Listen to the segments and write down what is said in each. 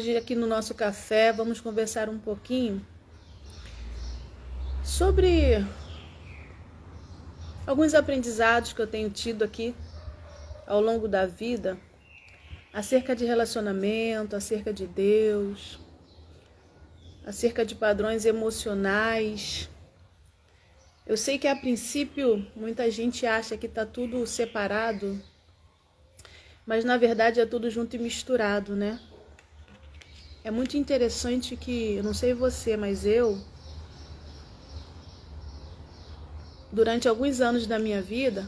hoje aqui no nosso café vamos conversar um pouquinho sobre alguns aprendizados que eu tenho tido aqui ao longo da vida, acerca de relacionamento, acerca de Deus, acerca de padrões emocionais. Eu sei que a princípio muita gente acha que está tudo separado, mas na verdade é tudo junto e misturado, né? É muito interessante que, eu não sei você, mas durante alguns anos da minha vida,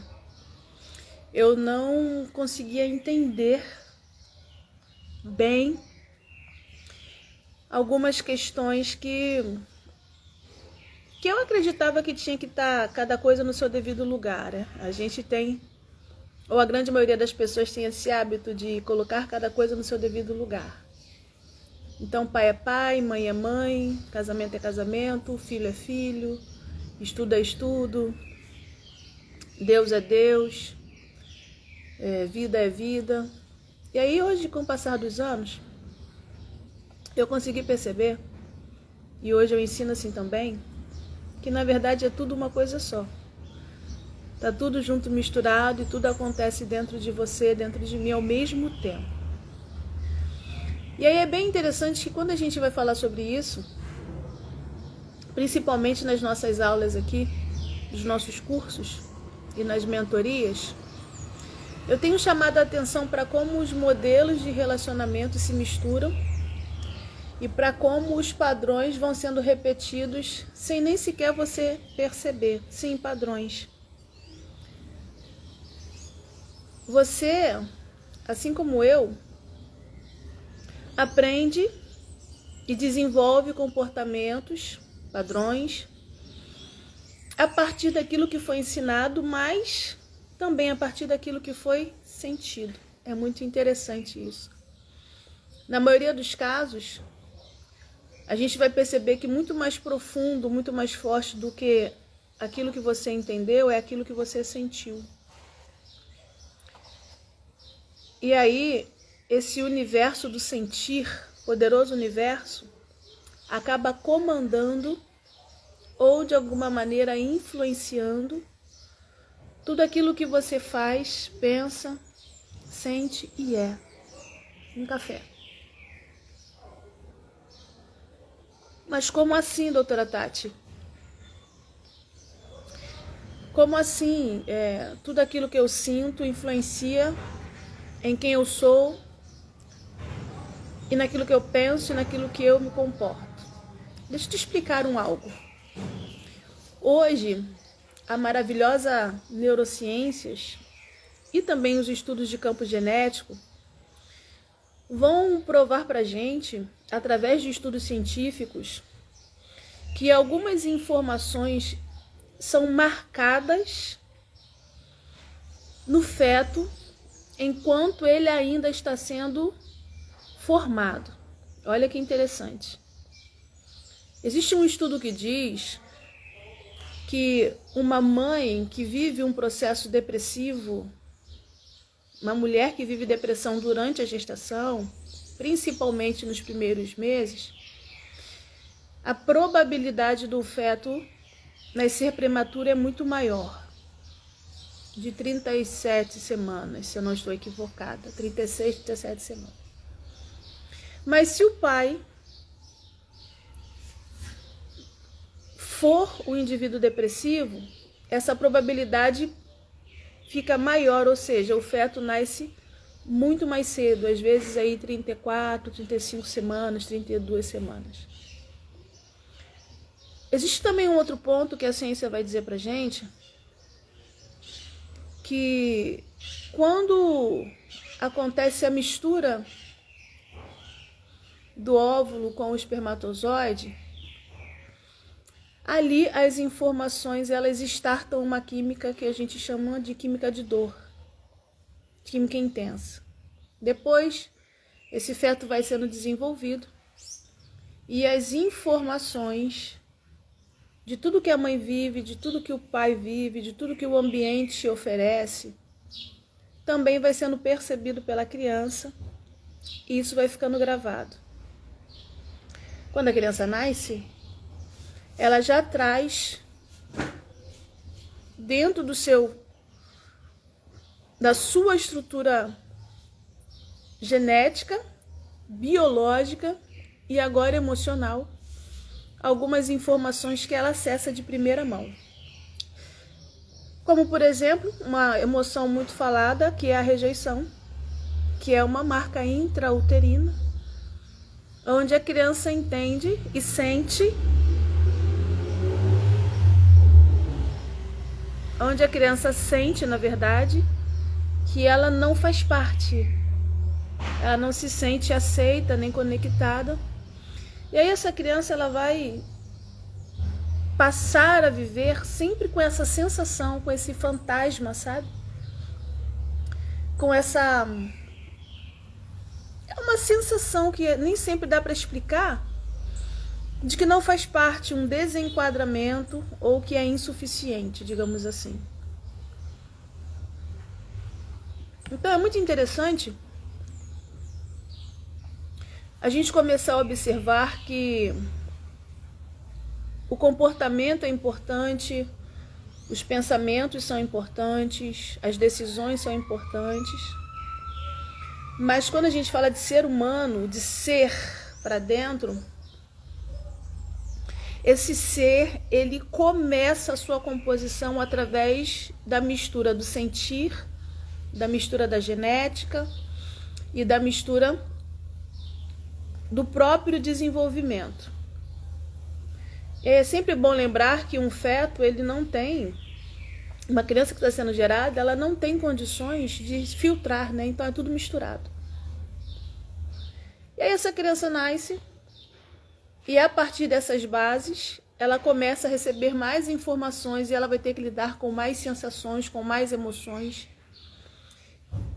eu não conseguia entender bem algumas questões que eu acreditava que tinha que estar cada coisa no seu devido lugar, né? A gente tem, ou a grande maioria das pessoas tem esse hábito de colocar cada coisa no seu devido lugar. Então, pai é pai, mãe é mãe, casamento é casamento, filho é filho, estudo é estudo, Deus é Deus, vida é vida. E aí hoje, com o passar dos anos, eu consegui perceber, e hoje eu ensino assim também, que na verdade é tudo uma coisa só. Tá tudo junto, misturado, e tudo acontece dentro de você, dentro de mim ao mesmo tempo. E aí é bem interessante que quando a gente vai falar sobre isso, principalmente nas nossas aulas aqui, nos nossos cursos e nas mentorias, eu tenho chamado a atenção para como os modelos de relacionamento se misturam e para como os padrões vão sendo repetidos sem nem sequer você perceber. Sim, padrões. Você, assim como eu, aprende e desenvolve comportamentos, padrões, a partir daquilo que foi ensinado, mas também a partir daquilo que foi sentido. É muito interessante isso. Na maioria dos casos, a gente vai perceber que muito mais profundo, muito mais forte do que aquilo que você entendeu é aquilo que você sentiu. E aí, esse universo do sentir, poderoso universo, acaba comandando ou de alguma maneira influenciando tudo aquilo que você faz, pensa, sente e é. Um café. Mas como assim, doutora Tati? Como assim? Tudo aquilo que eu sinto influencia em quem eu sou e naquilo que eu penso e naquilo que eu me comporto. Deixa eu te explicar algo. Hoje, a maravilhosa neurociências e também os estudos de campo genético vão provar para a gente, através de estudos científicos, que algumas informações são marcadas no feto enquanto ele ainda está sendo formado. Olha que interessante. Existe um estudo que diz que uma mãe que vive um processo depressivo, uma mulher que vive depressão durante a gestação, principalmente nos primeiros meses, a probabilidade do feto nascer prematuro é muito maior. De 37 semanas, se eu não estou equivocada. 36, 37 semanas. Mas se o pai for o indivíduo depressivo, essa probabilidade fica maior, ou seja, o feto nasce muito mais cedo, às vezes aí 34, 35 semanas, 32 semanas. Existe também um outro ponto que a ciência vai dizer pra gente, que quando acontece a mistura do óvulo com o espermatozoide, ali as informações elas startam uma química que a gente chama de química de dor, química intensa. Depois, esse feto vai sendo desenvolvido e as informações de tudo que a mãe vive, de tudo que o pai vive, de tudo que o ambiente oferece, também vai sendo percebido pela criança e isso vai ficando gravado. quando a criança nasce, ela já traz dentro da sua estrutura genética, biológica e agora emocional, algumas informações que ela acessa de primeira mão. Como, por exemplo, uma emoção muito falada, que é a rejeição, que é uma marca intrauterina, onde a criança entende e sente, na verdade, que ela não faz parte, ela não se sente aceita nem conectada. E aí essa criança ela vai passar a viver sempre com essa sensação, com esse fantasma, sabe? Com essa... é uma sensação que nem sempre dá para explicar, de que não faz parte, um desenquadramento ou que é insuficiente, digamos assim. Então é muito interessante a gente começar a observar que o comportamento é importante, os pensamentos são importantes, as decisões são importantes. Mas quando a gente fala de ser humano, de ser para dentro, esse ser, ele começa a sua composição através da mistura do sentir, da mistura da genética e da mistura do próprio desenvolvimento. É sempre bom lembrar que um feto, ele não tem, uma criança que está sendo gerada, ela não tem condições de filtrar, né? Então é tudo misturado. E aí essa criança nasce e a partir dessas bases, ela começa a receber mais informações e ela vai ter que lidar com mais sensações, com mais emoções.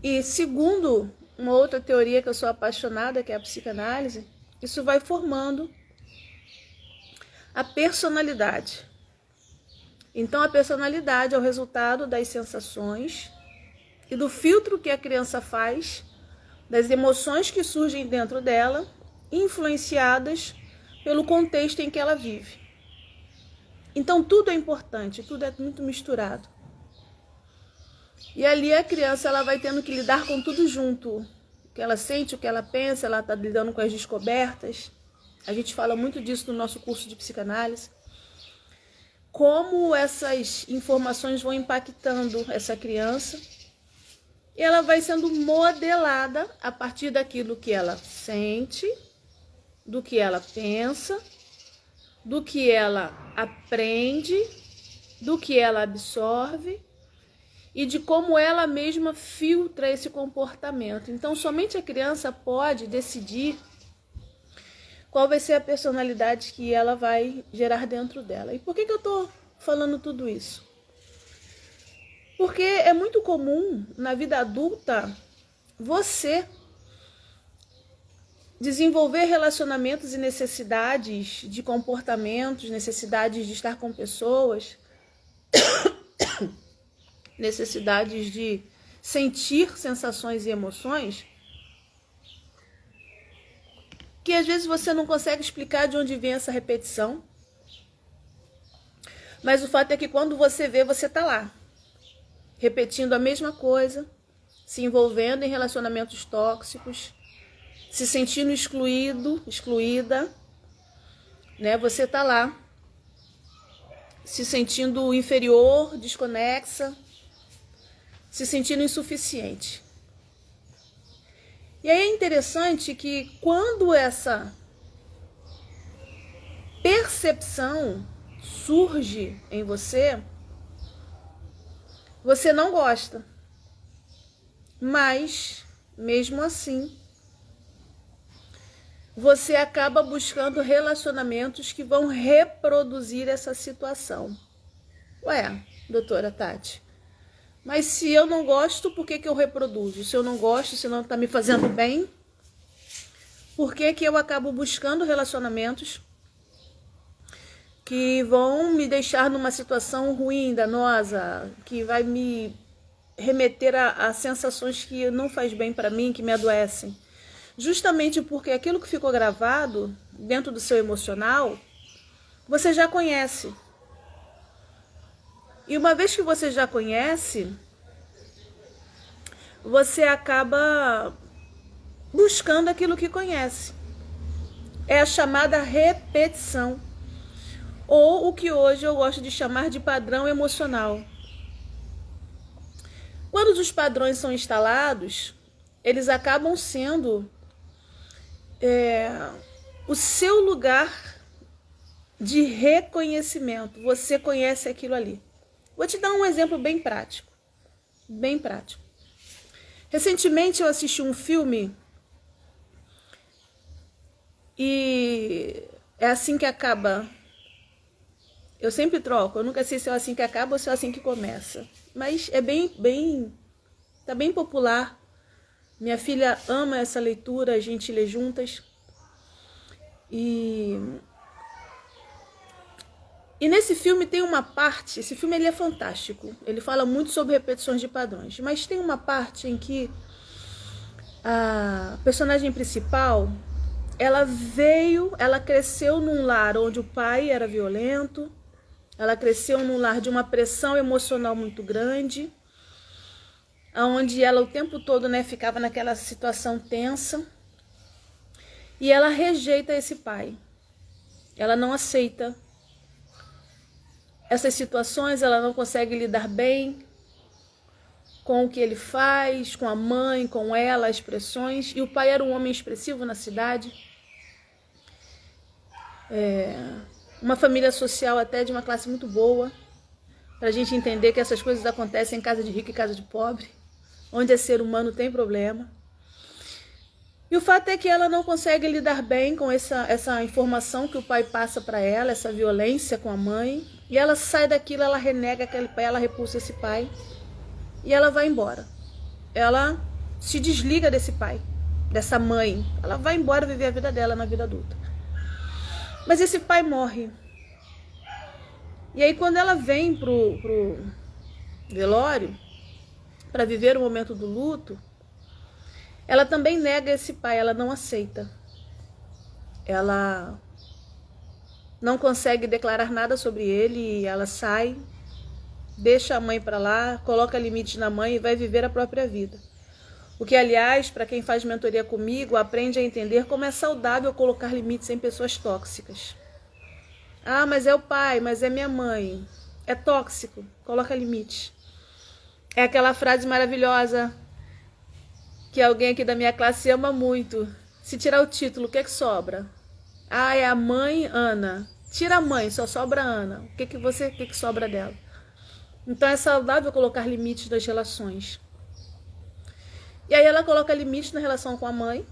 E segundo uma outra teoria que eu sou apaixonada, que é a psicanálise, isso vai formando a personalidade. Então a personalidade é o resultado das sensações e do filtro que a criança faz das emoções que surgem dentro dela, influenciadas pelo contexto em que ela vive. Então tudo é importante, tudo é muito misturado. E ali a criança ela vai tendo que lidar com tudo junto. O que ela sente, o que ela pensa, ela está lidando com as descobertas. A gente fala muito disso no nosso curso de psicanálise. Como essas informações vão impactando essa criança. E ela vai sendo modelada a partir daquilo que ela sente, do que ela pensa, do que ela aprende, do que ela absorve e de como ela mesma filtra esse comportamento. Então, somente a criança pode decidir qual vai ser a personalidade que ela vai gerar dentro dela. E por que eu estou falando tudo isso? Porque é muito comum na vida adulta você desenvolver relacionamentos e necessidades de comportamentos, necessidades de estar com pessoas, necessidades de sentir sensações e emoções, que às vezes você não consegue explicar de onde vem essa repetição. Mas o fato é que quando você vê, você está lá, repetindo a mesma coisa, se envolvendo em relacionamentos tóxicos, se sentindo excluído, excluída, né? Você está lá, se sentindo inferior, desconexa, se sentindo insuficiente. E aí é interessante que quando essa percepção surge em você, você não gosta. Mas, mesmo assim, você acaba buscando relacionamentos que vão reproduzir essa situação. Ué, doutora Tati, mas se eu não gosto, por que eu reproduzo? Se eu não gosto, se não está me fazendo bem, por que eu acabo buscando relacionamentos que vão me deixar numa situação ruim, danosa, que vai me remeter a sensações que não faz bem para mim, que me adoecem? Justamente porque aquilo que ficou gravado dentro do seu emocional, você já conhece. E uma vez que você já conhece, você acaba buscando aquilo que conhece. É a chamada repetição, ou o que hoje eu gosto de chamar de padrão emocional. Quando os padrões são instalados, eles acabam sendo o seu lugar de reconhecimento. Você conhece aquilo ali. Vou te dar um exemplo bem prático. Bem prático. Recentemente eu assisti um filme e é assim que acaba. Eu sempre troco, eu nunca sei se é assim que acaba ou se é assim que começa. Mas é tá bem popular. Minha filha ama essa leitura, a gente lê juntas. E nesse filme tem uma parte, esse filme ele é fantástico. Ele fala muito sobre repetições de padrões, mas tem uma parte em que a personagem principal, ela cresceu num lar onde o pai era violento. Ela cresceu num lar de uma pressão emocional muito grande, onde ela o tempo todo, ficava naquela situação tensa. E ela rejeita esse pai. Ela não aceita essas situações, ela não consegue lidar bem com o que ele faz, com a mãe, com ela, as pressões. E o pai era um homem expressivo na cidade. Uma família social até de uma classe muito boa, para a gente entender que essas coisas acontecem em casa de rico e casa de pobre, onde é ser humano tem problema. E o fato é que ela não consegue lidar bem com essa informação que o pai passa para ela, essa violência com a mãe, e ela sai daquilo, ela renega aquele pai, ela repulsa esse pai, e ela vai embora. Ela se desliga desse pai, dessa mãe, ela vai embora viver a vida dela na vida adulta. Mas esse pai morre. E aí quando ela vem pro velório, para viver o momento do luto, ela também nega esse pai, ela não aceita. Ela não consegue declarar nada sobre ele e ela sai, deixa a mãe para lá, coloca limites na mãe e vai viver a própria vida. O que, aliás, para quem faz mentoria comigo, aprende a entender como é saudável colocar limites em pessoas tóxicas. Ah, mas é o pai, mas é minha mãe. É tóxico, coloca limite. É aquela frase maravilhosa que alguém aqui da minha classe ama muito. Se tirar o título, o que é que sobra? Ah, é a mãe Ana. Tira a mãe, só sobra a Ana. O que sobra dela? Então é saudável colocar limites nas relações. E aí ela coloca limite na relação com a mãe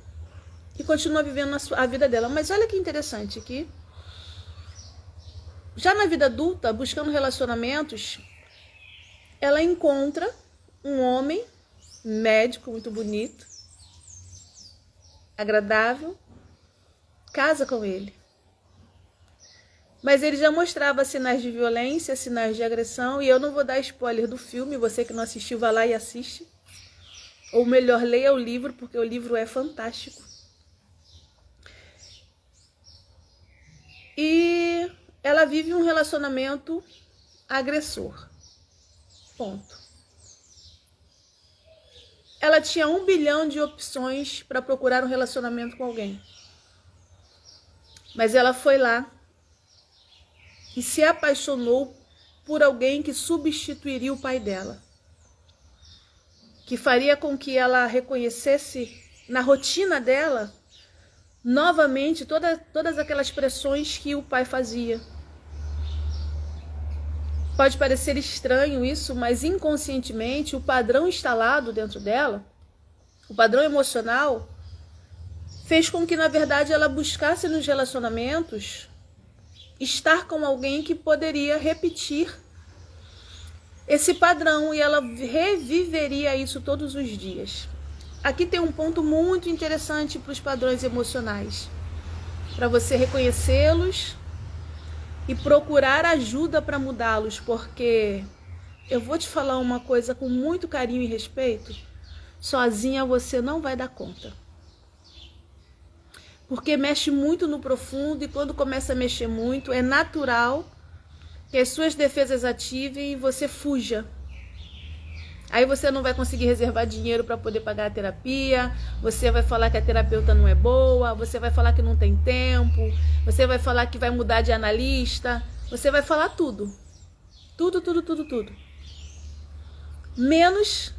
e continua vivendo a vida dela. Mas olha que interessante que já na vida adulta, buscando relacionamentos, ela encontra um homem médico, muito bonito, agradável, casa com ele. Mas ele já mostrava sinais de violência, sinais de agressão, e eu não vou dar spoiler do filme, você que não assistiu, vai lá e assiste. Ou melhor, leia o livro, porque o livro é fantástico. E ela vive um relacionamento agressor. Ponto. Ela tinha 1 bilhão de opções para procurar um relacionamento com alguém. Mas ela foi lá e se apaixonou por alguém que substituiria o pai dela, que faria com que ela reconhecesse na rotina dela novamente todas aquelas pressões que o pai fazia. Pode parecer estranho isso, mas inconscientemente o padrão instalado dentro dela, o padrão emocional, fez com que na verdade ela buscasse nos relacionamentos estar com alguém que poderia repetir esse padrão e ela reviveria isso todos os dias. Aqui tem um ponto muito interessante para os padrões emocionais, para você reconhecê-los e procurar ajuda para mudá-los, porque eu vou te falar uma coisa com muito carinho e respeito, sozinha você não vai dar conta. porque mexe muito no profundo, e quando começa a mexer muito, é natural que as suas defesas ativem e você fuja. Aí você não vai conseguir reservar dinheiro para poder pagar a terapia, você vai falar que a terapeuta não é boa, você vai falar que não tem tempo, você vai falar que vai mudar de analista, você vai falar tudo. Tudo, tudo, tudo, tudo. Menos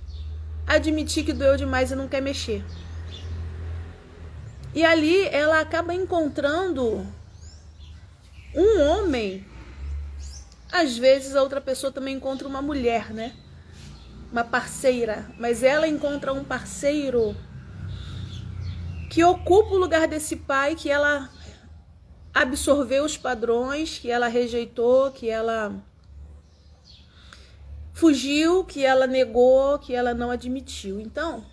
admitir que doeu demais e não quer mexer. E ali ela acaba encontrando um homem. Às vezes a outra pessoa também encontra uma mulher, né? Uma parceira. Mas ela encontra um parceiro que ocupa o lugar desse pai, que ela absorveu os padrões, que ela rejeitou, que ela fugiu, que ela negou, que ela não admitiu. Então,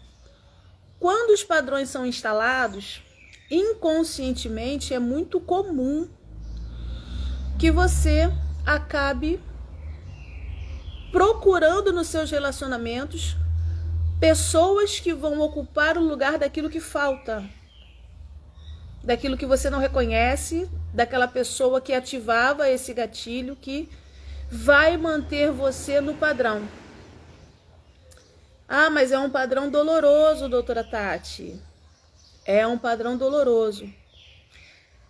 quando os padrões são instalados, inconscientemente é muito comum que você acabe procurando nos seus relacionamentos pessoas que vão ocupar o lugar daquilo que falta, daquilo que você não reconhece, daquela pessoa que ativava esse gatilho que vai manter você no padrão. Ah, mas é um padrão doloroso, doutora Tati. É um padrão doloroso.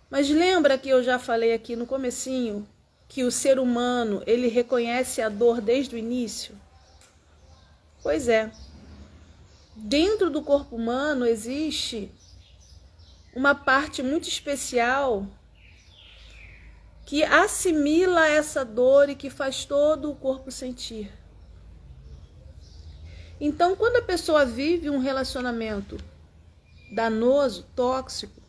Mas lembra que eu já falei aqui no comecinho que o ser humano, ele reconhece a dor desde o início? Pois é. Dentro do corpo humano existe uma parte muito especial que assimila essa dor e que faz todo o corpo sentir. Então, quando a pessoa vive um relacionamento danoso, tóxico,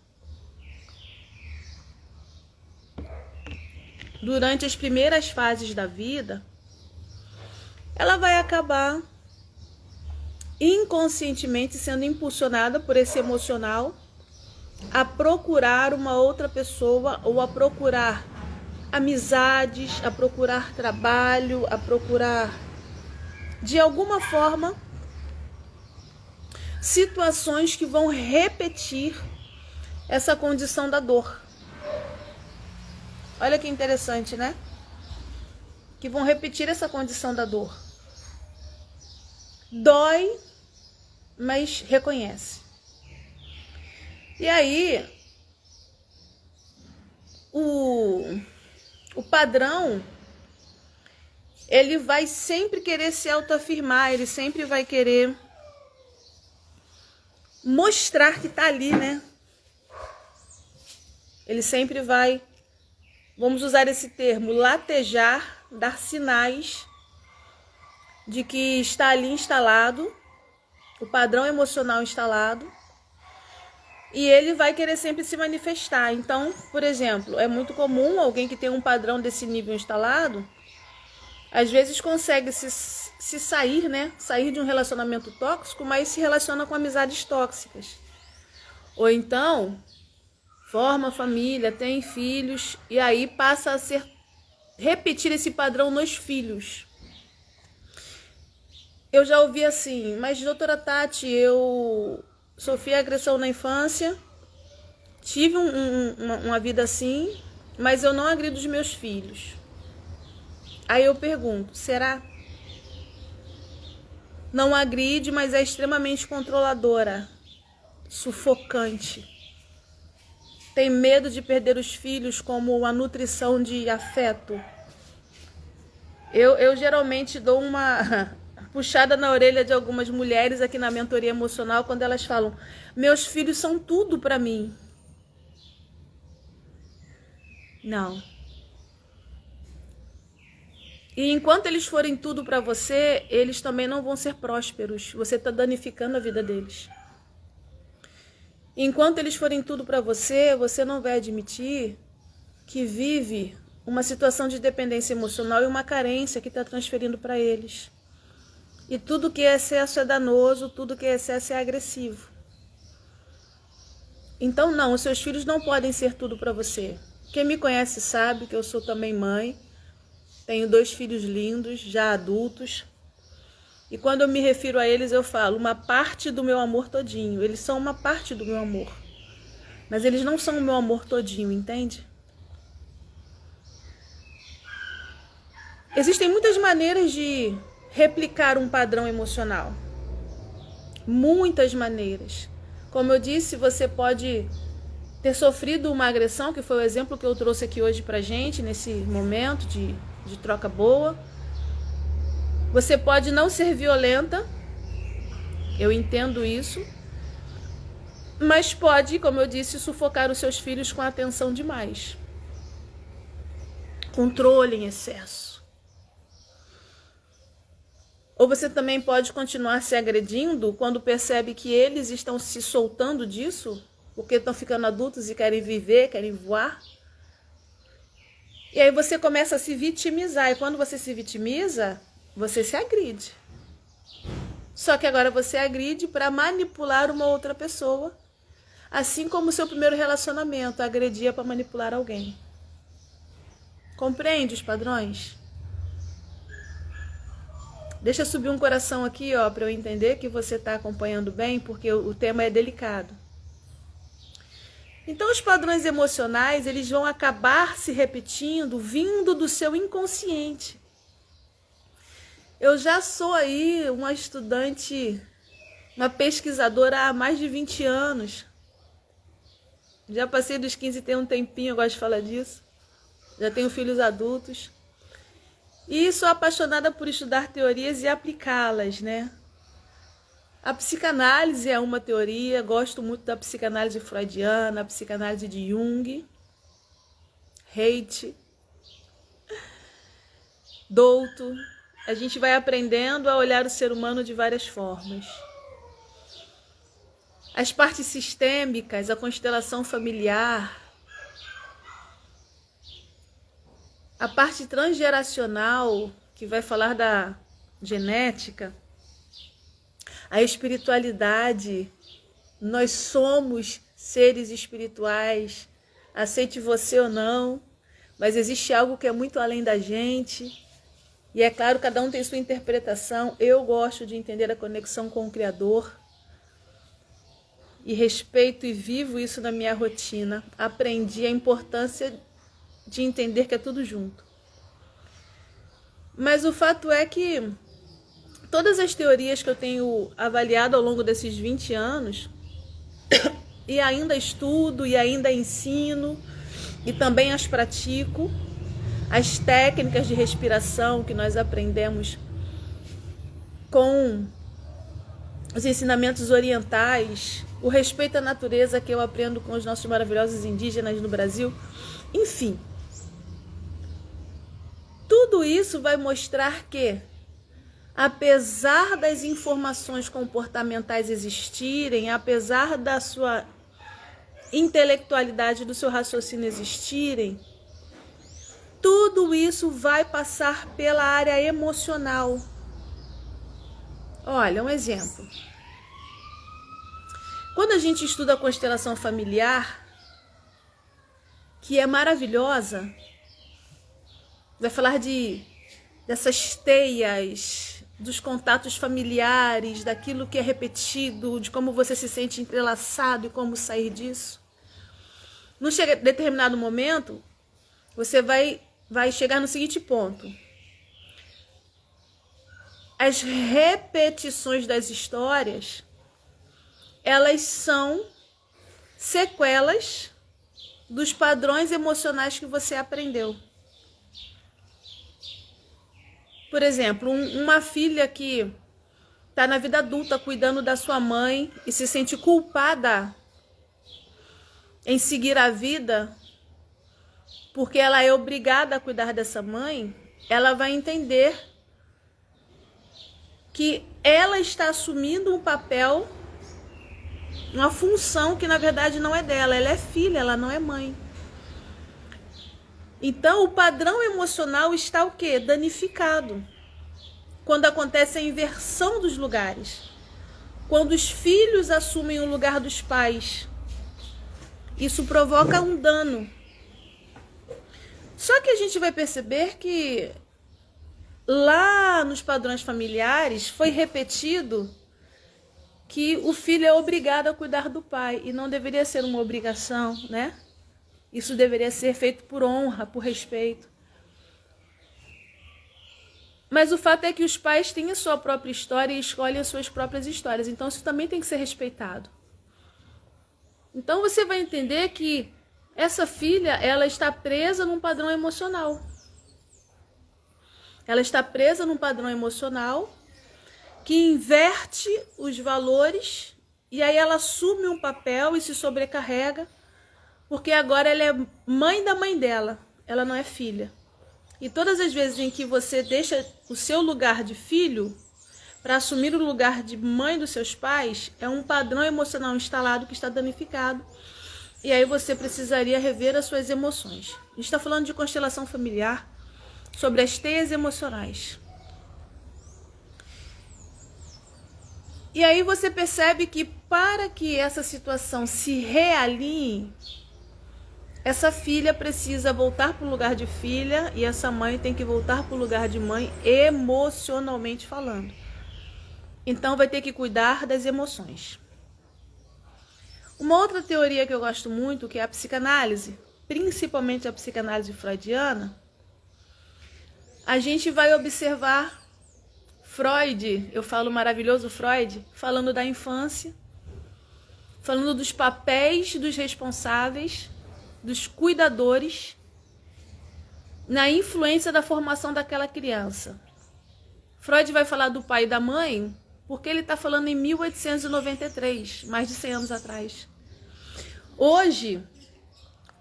durante as primeiras fases da vida, ela vai acabar inconscientemente sendo impulsionada por esse emocional a procurar uma outra pessoa ou a procurar amizades, a procurar trabalho, a procurar, de alguma forma, situações que vão repetir essa condição da dor. Olha que interessante, né? Que vão repetir essa condição da dor. Dói, mas reconhece. E aí, o padrão, ele vai sempre querer se autoafirmar, ele sempre vai querer mostrar que tá ali, né? Ele sempre vai, vamos usar esse termo, latejar, dar sinais de que está ali instalado, o padrão emocional instalado, e ele vai querer sempre se manifestar. Então, por exemplo, é muito comum alguém que tem um padrão desse nível instalado, às vezes consegue se sair, né? Sair de um relacionamento tóxico, mas se relaciona com amizades tóxicas. Ou então, forma família, tem filhos, e aí passa a repetir esse padrão nos filhos. Eu já ouvi assim, mas doutora Tati, eu sofri agressão na infância, tive uma vida assim, mas eu não agrido os meus filhos. Aí eu pergunto, será? Não agride, mas é extremamente controladora, sufocante. Tem medo de perder os filhos como a nutrição de afeto. Eu geralmente dou uma puxada na orelha de algumas mulheres aqui na mentoria emocional quando elas falam: meus filhos são tudo para mim. Não. E enquanto eles forem tudo para você, eles também não vão ser prósperos. Você está danificando a vida deles. Enquanto eles forem tudo para você, você não vai admitir que vive uma situação de dependência emocional e uma carência que está transferindo para eles. E tudo que é excesso é danoso, tudo que é excesso é agressivo. Então não, os seus filhos não podem ser tudo para você. Quem me conhece sabe que eu sou também mãe, tenho 2 filhos lindos, já adultos. E quando eu me refiro a eles, eu falo uma parte do meu amor todinho. Eles são uma parte do meu amor. mas eles não são o meu amor todinho, entende? Existem muitas maneiras de replicar um padrão emocional. Muitas maneiras. Como eu disse, você pode ter sofrido uma agressão, que foi o exemplo que eu trouxe aqui hoje pra gente, nesse momento de troca boa. Você pode não ser violenta, eu entendo isso, mas pode, como eu disse, sufocar os seus filhos com atenção demais. Controle em excesso. Ou você também pode continuar se agredindo quando percebe que eles estão se soltando disso, porque estão ficando adultos e querem viver, querem voar. E aí você começa a se vitimizar. E quando você se vitimiza, você se agride. Só que agora você agride para manipular uma outra pessoa. Assim como o seu primeiro relacionamento agredia para manipular alguém. Compreende os padrões? Deixa subir um coração aqui, ó, para eu entender que você está acompanhando bem, porque o tema é delicado. Então, os padrões emocionais, eles vão acabar se repetindo, vindo do seu inconsciente. Eu já sou aí uma estudante, uma pesquisadora há mais de 20 anos. Já passei dos 15 tem um tempinho, eu gosto de falar disso. Já tenho filhos adultos. E sou apaixonada por estudar teorias e aplicá-las, né? A psicanálise é uma teoria, gosto muito da psicanálise freudiana, a psicanálise de Jung, Haidt, Douto. A gente vai aprendendo a olhar o ser humano de várias formas. As partes sistêmicas, a constelação familiar, a parte transgeracional, que vai falar da genética, a espiritualidade. Nós somos seres espirituais, aceite você ou não, mas existe algo que é muito além da gente. E é claro, cada um tem sua interpretação. Eu gosto de entender a conexão com o Criador. E respeito e vivo isso na minha rotina. Aprendi a importância de entender que é tudo junto. Mas o fato é que todas as teorias que eu tenho avaliado ao longo desses 20 anos, e ainda estudo, e ainda ensino, e também as pratico, as técnicas de respiração que nós aprendemos com os ensinamentos orientais, o respeito à natureza que eu aprendo com os nossos maravilhosos indígenas no Brasil, enfim. Tudo isso vai mostrar que, apesar das informações comportamentais existirem, apesar da sua intelectualidade, do seu raciocínio existirem, tudo isso vai passar pela área emocional. Olha, um exemplo. Quando a gente estuda a constelação familiar, que é maravilhosa, vai falar dessas teias, dos contatos familiares, daquilo que é repetido, de como você se sente entrelaçado e como sair disso. Num determinado momento, você vai chegar no seguinte ponto. As repetições das histórias, elas são sequelas dos padrões emocionais que você aprendeu. Por exemplo, uma filha que está na vida adulta cuidando da sua mãe e se sente culpada em seguir a vida porque ela é obrigada a cuidar dessa mãe, ela vai entender que ela está assumindo um papel, uma função que na verdade não é dela. Ela é filha, ela não é mãe. Então o padrão emocional está o quê? Danificado. Quando acontece a inversão dos lugares. Quando os filhos assumem o lugar dos pais. Isso provoca um dano. Só que a gente vai perceber que lá nos padrões familiares foi repetido que o filho é obrigado a cuidar do pai, e não deveria ser uma obrigação, né? Isso deveria ser feito por honra, por respeito. Mas o fato é que os pais têm a sua própria história e escolhem as suas próprias histórias. Então isso também tem que ser respeitado. Então você vai entender que essa filha, ela está presa num padrão emocional. Ela está presa num padrão emocional que inverte os valores, e aí ela assume um papel e se sobrecarrega, porque agora ela é mãe da mãe dela, ela não é filha. E todas as vezes em que você deixa o seu lugar de filho para assumir o lugar de mãe dos seus pais, é um padrão emocional instalado que está danificado. E aí você precisaria rever as suas emoções. A gente está falando de constelação familiar, sobre as teias emocionais. E aí você percebe que para que essa situação se realinhe, essa filha precisa voltar para o lugar de filha e essa mãe tem que voltar para o lugar de mãe, emocionalmente falando. Então vai ter que cuidar das emoções. Uma outra teoria que eu gosto muito, que é a psicanálise, principalmente a psicanálise freudiana, a gente vai observar Freud, eu falo maravilhoso Freud, falando da infância, falando dos papéis dos responsáveis, dos cuidadores, na influência da formação daquela criança. Freud vai falar do pai e da mãe, porque ele está falando em 1893, mais de 100 anos atrás. Hoje,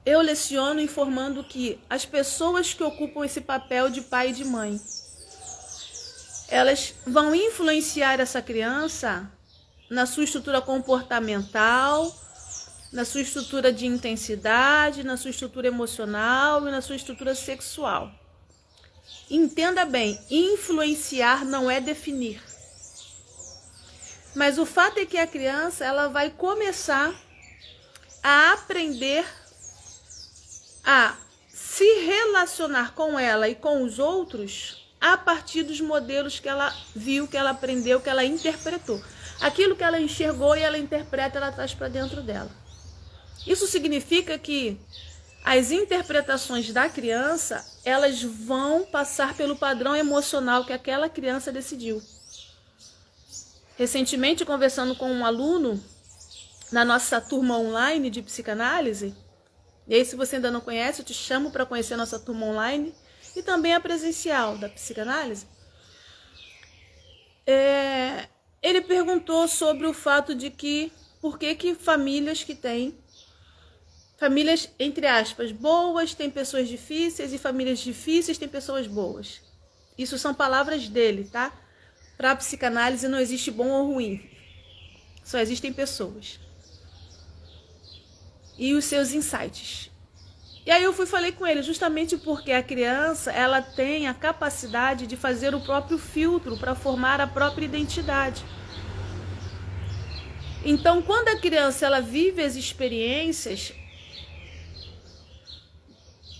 eu leciono informando que as pessoas que ocupam esse papel de pai e de mãe, elas vão influenciar essa criança na sua estrutura comportamental, na sua estrutura de intensidade, na sua estrutura emocional e na sua estrutura sexual. Entenda bem, influenciar não é definir. Mas o fato é que a criança, ela vai começar a aprender a se relacionar com ela e com os outros a partir dos modelos que ela viu, que ela aprendeu, que ela interpretou. Aquilo que ela enxergou e ela interpreta, ela traz para dentro dela. Isso significa que as interpretações da criança, elas vão passar pelo padrão emocional que aquela criança decidiu. Recentemente, conversando com um aluno na nossa turma online de psicanálise, e aí se você ainda não conhece, eu te chamo para conhecer a nossa turma online e também a presencial da psicanálise. Ele perguntou sobre o fato de que, por que famílias que têm, famílias, entre aspas, boas, têm pessoas difíceis e famílias difíceis têm pessoas boas. Isso são palavras dele, tá? Para a psicanálise não existe bom ou ruim. Só existem pessoas. E os seus insights. E aí eu falei com ele, justamente porque a criança, ela tem a capacidade de fazer o próprio filtro para formar a própria identidade. Então, quando a criança, ela vive as experiências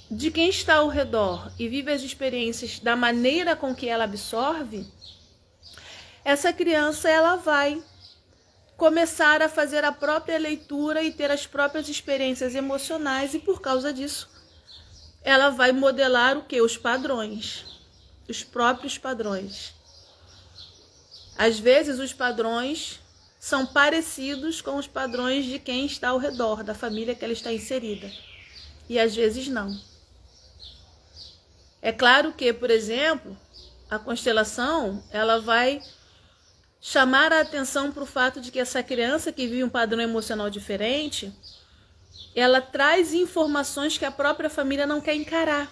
de quem está ao redor e vive as experiências da maneira com que ela absorve, essa criança, ela vai começar a fazer a própria leitura e ter as próprias experiências emocionais, e por causa disso ela vai modelar o quê? Os padrões, os próprios padrões. Às vezes os padrões são parecidos com os padrões de quem está ao redor, da família que ela está inserida, e às vezes não. É claro que, por exemplo, a constelação, ela vai chamar a atenção para o fato de que essa criança que vive um padrão emocional diferente, ela traz informações que a própria família não quer encarar.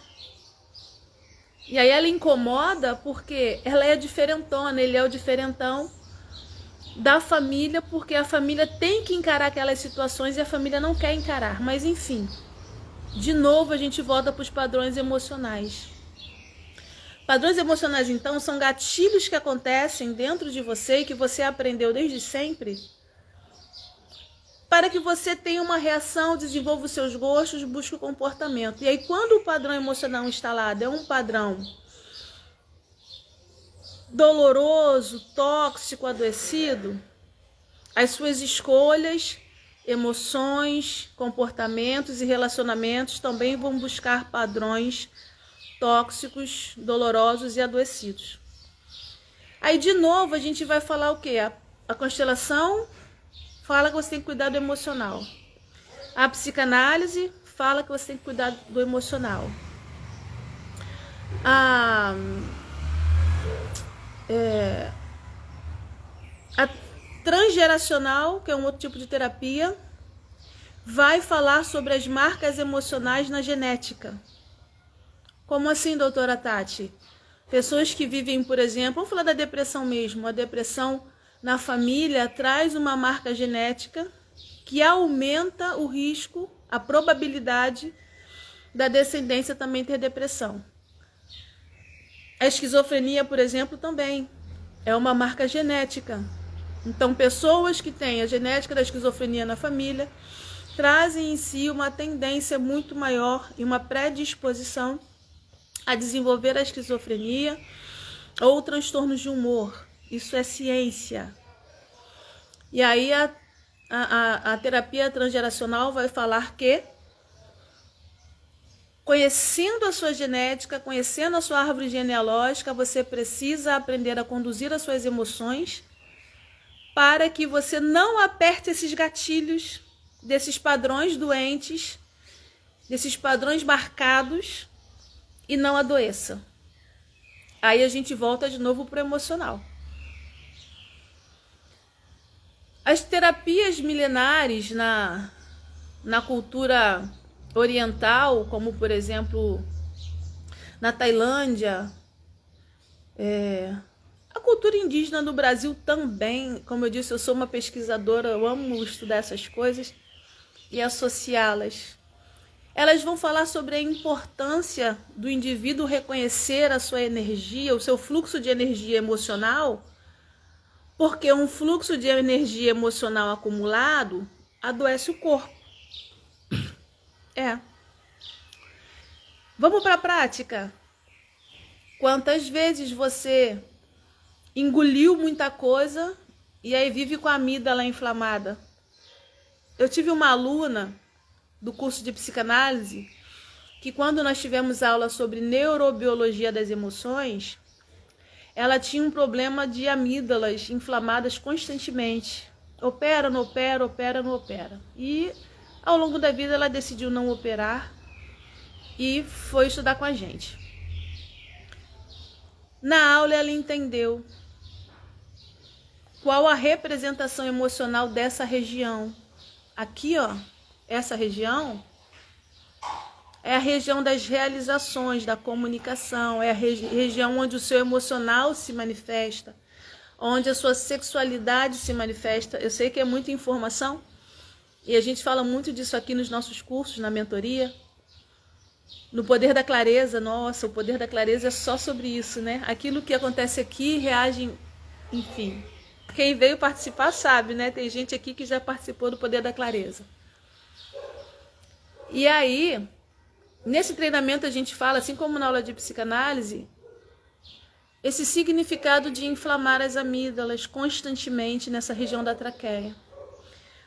E aí ela incomoda porque ela é diferentona, ele é o diferentão da família, porque a família tem que encarar aquelas situações e a família não quer encarar. Mas enfim, de novo a gente volta para os padrões emocionais. Padrões emocionais, então, são gatilhos que acontecem dentro de você e que você aprendeu desde sempre, para que você tenha uma reação, desenvolva os seus gostos, busque o comportamento. E aí, quando o padrão emocional instalado é um padrão doloroso, tóxico, adoecido, as suas escolhas, emoções, comportamentos e relacionamentos também vão buscar padrões tóxicos, dolorosos e adoecidos. Aí, de novo, a gente vai falar o quê? A constelação fala que você tem que cuidar do emocional. A psicanálise fala que você tem que cuidar do emocional. A transgeracional, que é um outro tipo de terapia, vai falar sobre as marcas emocionais na genética. Como assim, doutora Tati? Pessoas que vivem, por exemplo, vamos falar da depressão mesmo. A depressão na família traz uma marca genética que aumenta o risco, a probabilidade da descendência também ter depressão. A esquizofrenia, por exemplo, também é uma marca genética. Então, pessoas que têm a genética da esquizofrenia na família trazem em si uma tendência muito maior e uma predisposição a desenvolver a esquizofrenia ou transtornos de humor. Isso é ciência. E aí a terapia transgeracional vai falar que, conhecendo a sua genética, conhecendo a sua árvore genealógica, você precisa aprender a conduzir as suas emoções para que você não aperte esses gatilhos desses padrões doentes, desses padrões marcados, e não adoeça. Aí a gente volta de novo para o emocional. As terapias milenares na cultura oriental, como por exemplo na Tailândia, a cultura indígena no Brasil também, como eu disse, eu sou uma pesquisadora, eu amo estudar essas coisas e associá-las. Elas vão falar sobre a importância do indivíduo reconhecer a sua energia, o seu fluxo de energia emocional, porque um fluxo de energia emocional acumulado adoece o corpo. Vamos para a prática? Quantas vezes você engoliu muita coisa e aí vive com a amígdala inflamada? Eu tive uma aluna do curso de psicanálise que, quando nós tivemos aula sobre neurobiologia das emoções, ela tinha um problema de amígdalas inflamadas constantemente. Opera, não opera, opera, não opera. E ao longo da vida ela decidiu não operar e foi estudar com a gente. Na aula ela entendeu qual a representação emocional dessa região. Aqui, ó, essa região é a região das realizações, da comunicação, é a região onde o seu emocional se manifesta, onde a sua sexualidade se manifesta. Eu sei que é muita informação e a gente fala muito disso aqui nos nossos cursos, na mentoria. No Poder da Clareza, nossa, o Poder da Clareza é só sobre isso, né? Aquilo que acontece aqui reage, enfim. Quem veio participar sabe, né? Tem gente aqui que já participou do Poder da Clareza. E aí, nesse treinamento a gente fala, assim como na aula de psicanálise, esse significado de inflamar as amígdalas constantemente nessa região da traqueia.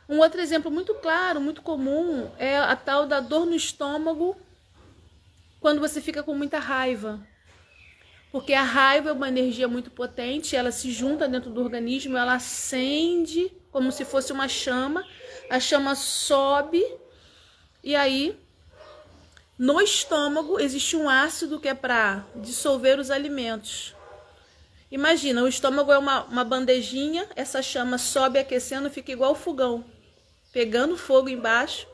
Um outro exemplo muito claro, muito comum, é a tal da dor no estômago quando você fica com muita raiva. Porque a raiva é uma energia muito potente, ela se junta dentro do organismo, ela acende como se fosse uma chama, a chama sobe. E aí, no estômago, existe um ácido que é para dissolver os alimentos. Imagina, o estômago é uma bandejinha, essa chama sobe aquecendo, fica igual fogão, pegando fogo embaixo.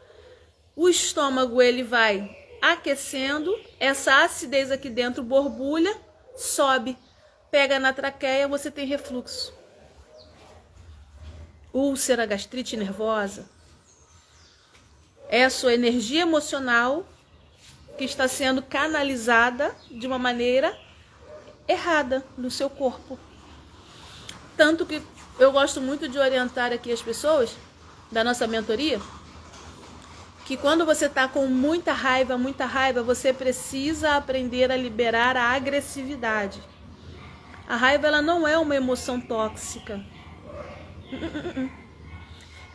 O estômago, ele vai aquecendo, essa acidez aqui dentro borbulha, sobe, pega na traqueia, você tem refluxo. Úlcera, gastrite nervosa. É a sua energia emocional que está sendo canalizada de uma maneira errada no seu corpo. Tanto que eu gosto muito de orientar aqui as pessoas da nossa mentoria, que quando você está com muita raiva, você precisa aprender a liberar a agressividade. A raiva, ela não é uma emoção tóxica.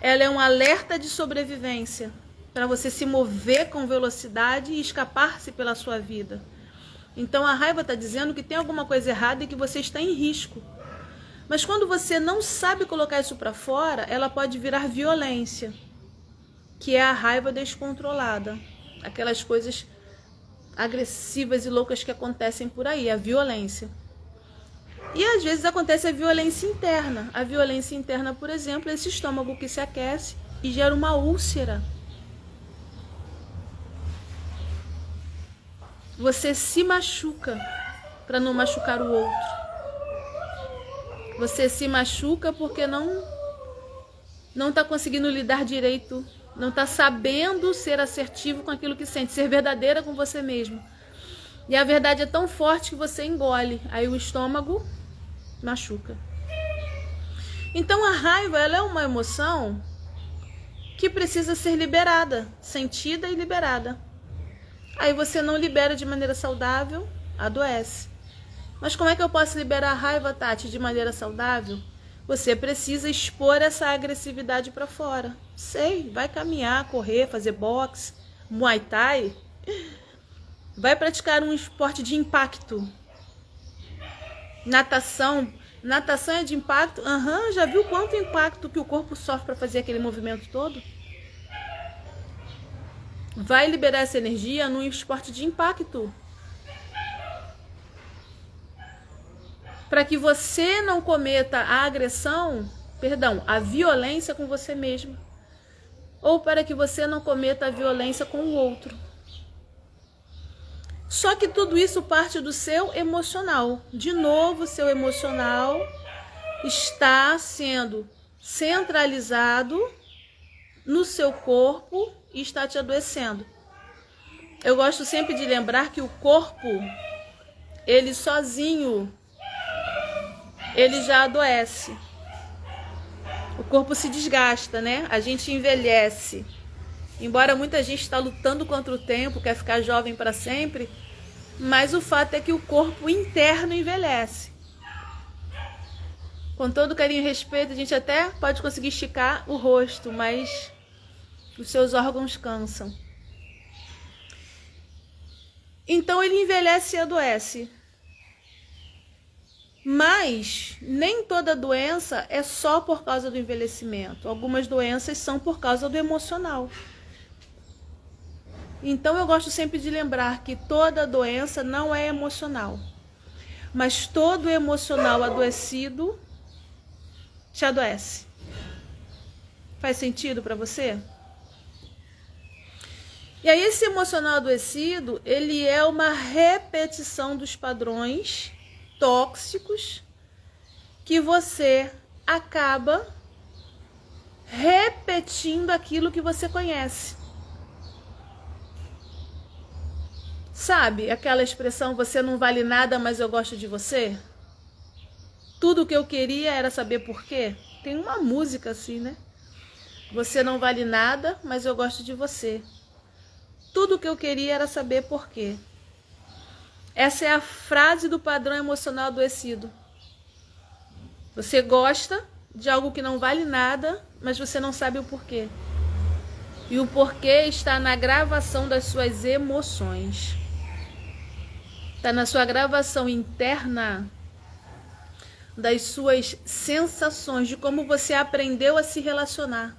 Ela é um alerta de sobrevivência para você se mover com velocidade e escapar-se pela sua vida. Então a raiva está dizendo que tem alguma coisa errada e que você está em risco. Mas quando você não sabe colocar isso para fora, ela pode virar violência, que é a raiva descontrolada. Aquelas coisas agressivas e loucas que acontecem por aí, a violência. E às vezes acontece a violência interna. A violência interna, por exemplo, é esse estômago que se aquece e gera uma úlcera. Você se machuca para não machucar o outro. Você se machuca porque não está conseguindo lidar direito, não está sabendo ser assertivo com aquilo que sente, ser verdadeira com você mesmo. E a verdade é tão forte que você engole, aí o estômago machuca. Então a raiva, ela é uma emoção que precisa ser liberada, sentida e liberada. Aí você não libera de maneira saudável, adoece. Mas como é que eu posso liberar a raiva, Tati, de maneira saudável? Você precisa expor essa agressividade para fora. Sei, vai caminhar, correr, fazer boxe, muay thai. Vai praticar um esporte de impacto. Natação. Natação é de impacto? Já viu quanto impacto que o corpo sofre para fazer aquele movimento todo? Vai liberar essa energia num esporte de impacto. Para que você não cometa a agressão, a violência com você mesmo. Ou para que você não cometa a violência com o outro. Só que tudo isso parte do seu emocional. De novo, seu emocional está sendo centralizado no seu corpo e está te adoecendo. Eu gosto sempre de lembrar que o corpo, ele sozinho, ele já adoece. O corpo se desgasta, né? A gente envelhece. Embora muita gente está lutando contra o tempo, quer ficar jovem para sempre, mas o fato é que o corpo interno envelhece. Com todo carinho e respeito, a gente até pode conseguir esticar o rosto, mas os seus órgãos cansam. Então ele envelhece e adoece. Mas nem toda doença é só por causa do envelhecimento. Algumas doenças são por causa do emocional. Então eu gosto sempre de lembrar que toda doença não é emocional. Mas todo emocional adoecido te adoece. Faz sentido para você? E aí esse emocional adoecido, ele é uma repetição dos padrões tóxicos que você acaba repetindo aquilo que você conhece. Sabe aquela expressão, você não vale nada, mas eu gosto de você? Tudo que eu queria era saber por quê. Tem uma música assim, né? Você não vale nada, mas eu gosto de você. Tudo que eu queria era saber por quê. Essa é a frase do padrão emocional adoecido. Você gosta de algo que não vale nada, mas você não sabe o porquê. E o porquê está na gravação das suas emoções. Está na sua gravação interna das suas sensações, de como você aprendeu a se relacionar.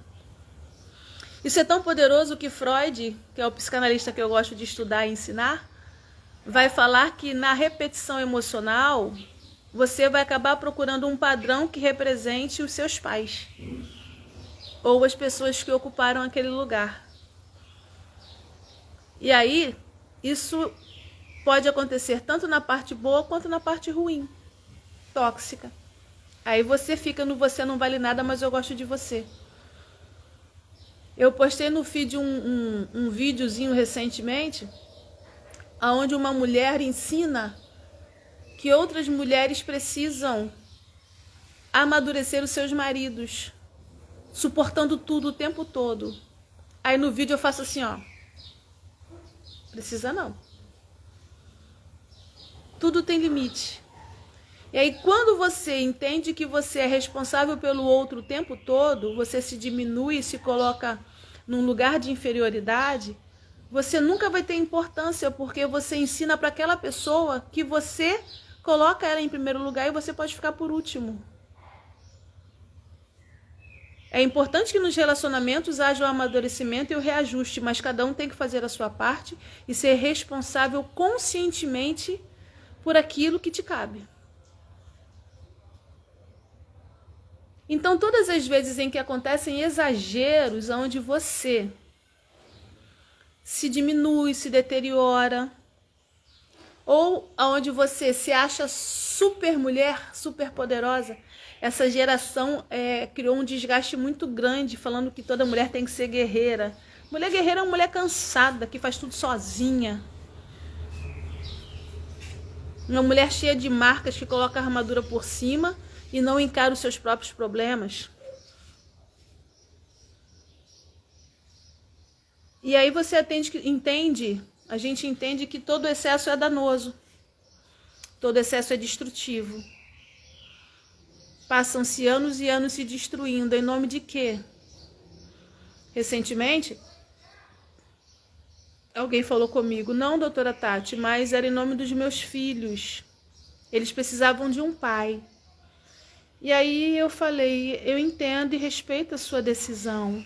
Isso é tão poderoso que Freud, que é o psicanalista que eu gosto de estudar e ensinar, vai falar que na repetição emocional, você vai acabar procurando um padrão que represente os seus pais. Ou as pessoas que ocuparam aquele lugar. E aí, isso pode acontecer tanto na parte boa quanto na parte ruim, tóxica. Aí você fica no você não vale nada, mas eu gosto de você. Eu postei no feed um videozinho recentemente, onde uma mulher ensina que outras mulheres precisam amadurecer os seus maridos, suportando tudo o tempo todo. Aí no vídeo eu faço assim, ó. Precisa não. Tudo tem limite. E aí, quando você entende que você é responsável pelo outro o tempo todo, você se diminui e se coloca num lugar de inferioridade, você nunca vai ter importância, porque você ensina para aquela pessoa que você coloca ela em primeiro lugar e você pode ficar por último. É importante que nos relacionamentos haja o amadurecimento e o reajuste, mas cada um tem que fazer a sua parte e ser responsável conscientemente por aquilo que te cabe. Então, todas as vezes em que acontecem exageros, onde você se diminui, se deteriora, ou onde você se acha super mulher, super poderosa, essa geração criou um desgaste muito grande, falando que toda mulher tem que ser guerreira. Mulher guerreira é uma mulher cansada, que faz tudo sozinha. Uma mulher cheia de marcas, que coloca a armadura por cima e não encara os seus próprios problemas. E aí você a gente entende que todo excesso é danoso. Todo excesso é destrutivo. Passam-se anos e anos se destruindo. Em nome de quê? Recentemente, alguém falou comigo, não, doutora Tati, mas era em nome dos meus filhos. Eles precisavam de um pai. E aí eu falei, eu entendo e respeito a sua decisão.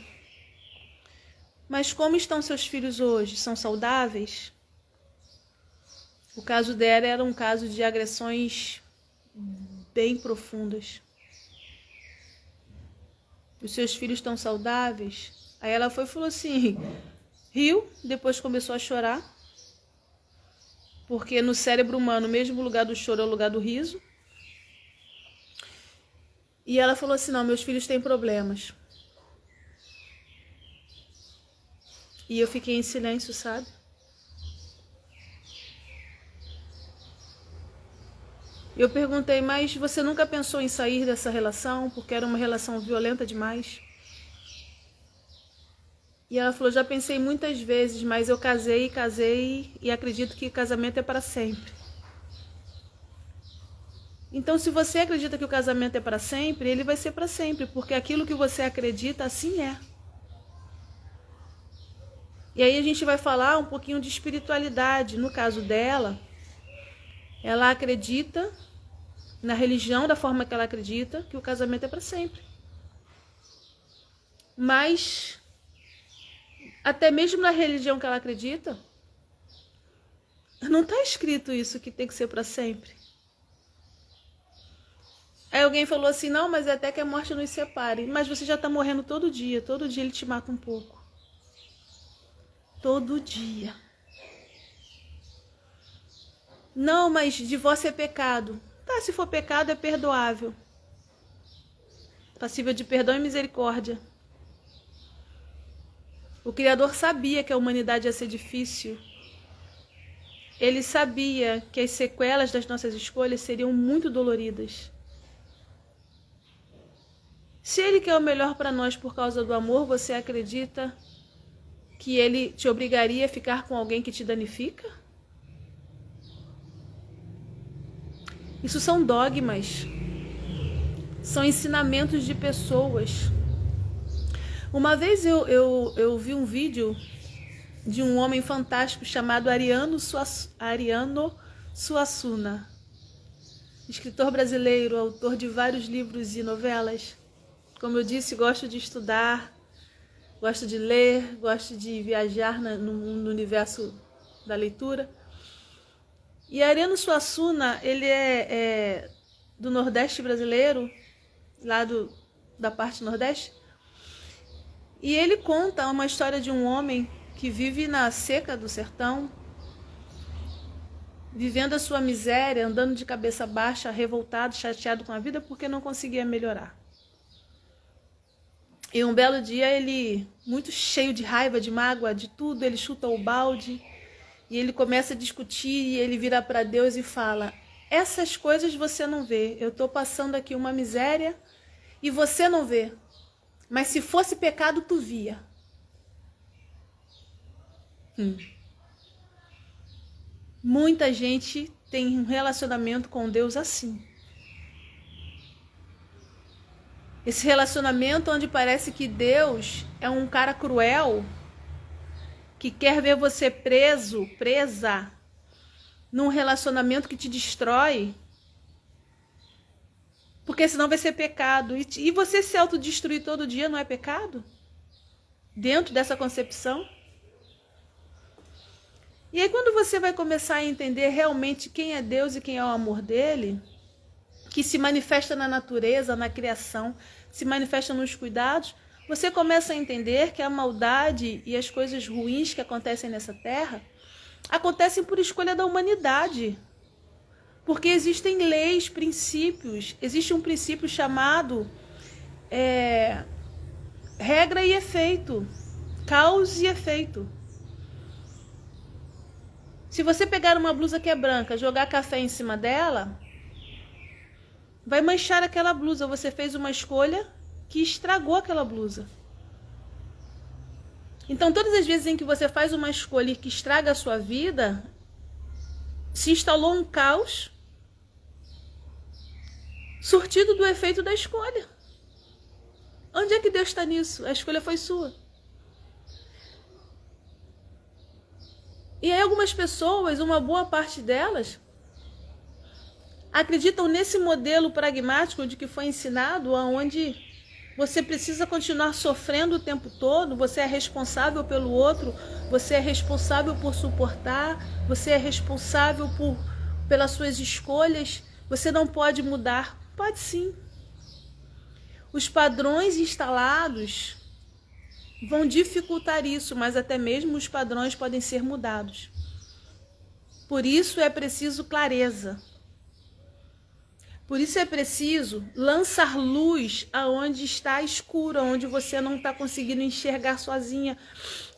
Mas como estão seus filhos hoje? São saudáveis? O caso dela era um caso de agressões bem profundas. Os seus filhos estão saudáveis? Aí ela foi e falou assim, riu, depois começou a chorar, porque no cérebro humano, mesmo o lugar do choro é o lugar do riso. E ela falou assim, não, meus filhos têm problemas. E eu fiquei em silêncio, sabe? Eu perguntei, mas você nunca pensou em sair dessa relação? Porque era uma relação violenta demais. E ela falou, já pensei muitas vezes, mas eu casei e acredito que casamento é para sempre. Então, se você acredita que o casamento é para sempre, ele vai ser para sempre, porque aquilo que você acredita, assim é. E aí a gente vai falar um pouquinho de espiritualidade. No caso dela, ela acredita na religião, da forma que ela acredita, que o casamento é para sempre. Mas, até mesmo na religião que ela acredita, não está escrito isso que tem que ser para sempre. Aí alguém falou assim, não, mas é até que a morte nos separe. Mas você já está morrendo todo dia ele te mata um pouco. Todo dia. Não, mas divórcio é pecado. Tá, se for pecado é perdoável. Passível de perdão e misericórdia. O Criador sabia que a humanidade ia ser difícil. Ele sabia que as sequelas das nossas escolhas seriam muito doloridas. Se Ele quer o melhor para nós por causa do amor, você acredita que Ele te obrigaria a ficar com alguém que te danifica? Isso são dogmas. São ensinamentos de pessoas. Uma vez eu vi um vídeo de um homem fantástico chamado Ariano Suassuna. Escritor brasileiro, autor de vários livros e novelas. Como eu disse, gosto de estudar, gosto de ler, gosto de viajar no universo da leitura. E Ariano Suassuna, ele é do Nordeste brasileiro, lá da parte Nordeste. E ele conta uma história de um homem que vive na seca do sertão, vivendo a sua miséria, andando de cabeça baixa, revoltado, chateado com a vida porque não conseguia melhorar. E um belo dia ele, muito cheio de raiva, de mágoa, de tudo, ele chuta o balde e ele começa a discutir e ele vira para Deus e fala, essas coisas você não vê, eu estou passando aqui uma miséria e você não vê, mas se fosse pecado tu via. Muita gente tem um relacionamento com Deus assim. Esse relacionamento onde parece que Deus é um cara cruel, que quer ver você preso, presa, num relacionamento que te destrói, porque senão vai ser pecado. E você se autodestruir todo dia não é pecado? Dentro dessa concepção? E aí quando você vai começar a entender realmente quem é Deus e quem é o amor dele, que se manifesta na natureza, na criação, se manifesta nos cuidados, você começa a entender que a maldade e as coisas ruins que acontecem nessa terra acontecem por escolha da humanidade. Porque existem leis, princípios. Existe um princípio chamado regra e efeito. Causa e efeito. Se você pegar uma blusa que é branca, jogar café em cima dela, vai manchar aquela blusa. Você fez uma escolha que estragou aquela blusa. Então, todas as vezes em que você faz uma escolha que estraga a sua vida, se instalou um caos surtido do efeito da escolha. Onde é que Deus está nisso? A escolha foi sua. E aí algumas pessoas, uma boa parte delas, acreditam nesse modelo pragmático de que foi ensinado, onde você precisa continuar sofrendo o tempo todo, você é responsável pelo outro, você é responsável por suportar, você é responsável pelas suas escolhas, você não pode mudar. Pode sim. Os padrões instalados vão dificultar isso, mas até mesmo os padrões podem ser mudados. Por isso é preciso clareza. Por isso é preciso lançar luz aonde está escuro, onde você não está conseguindo enxergar sozinha,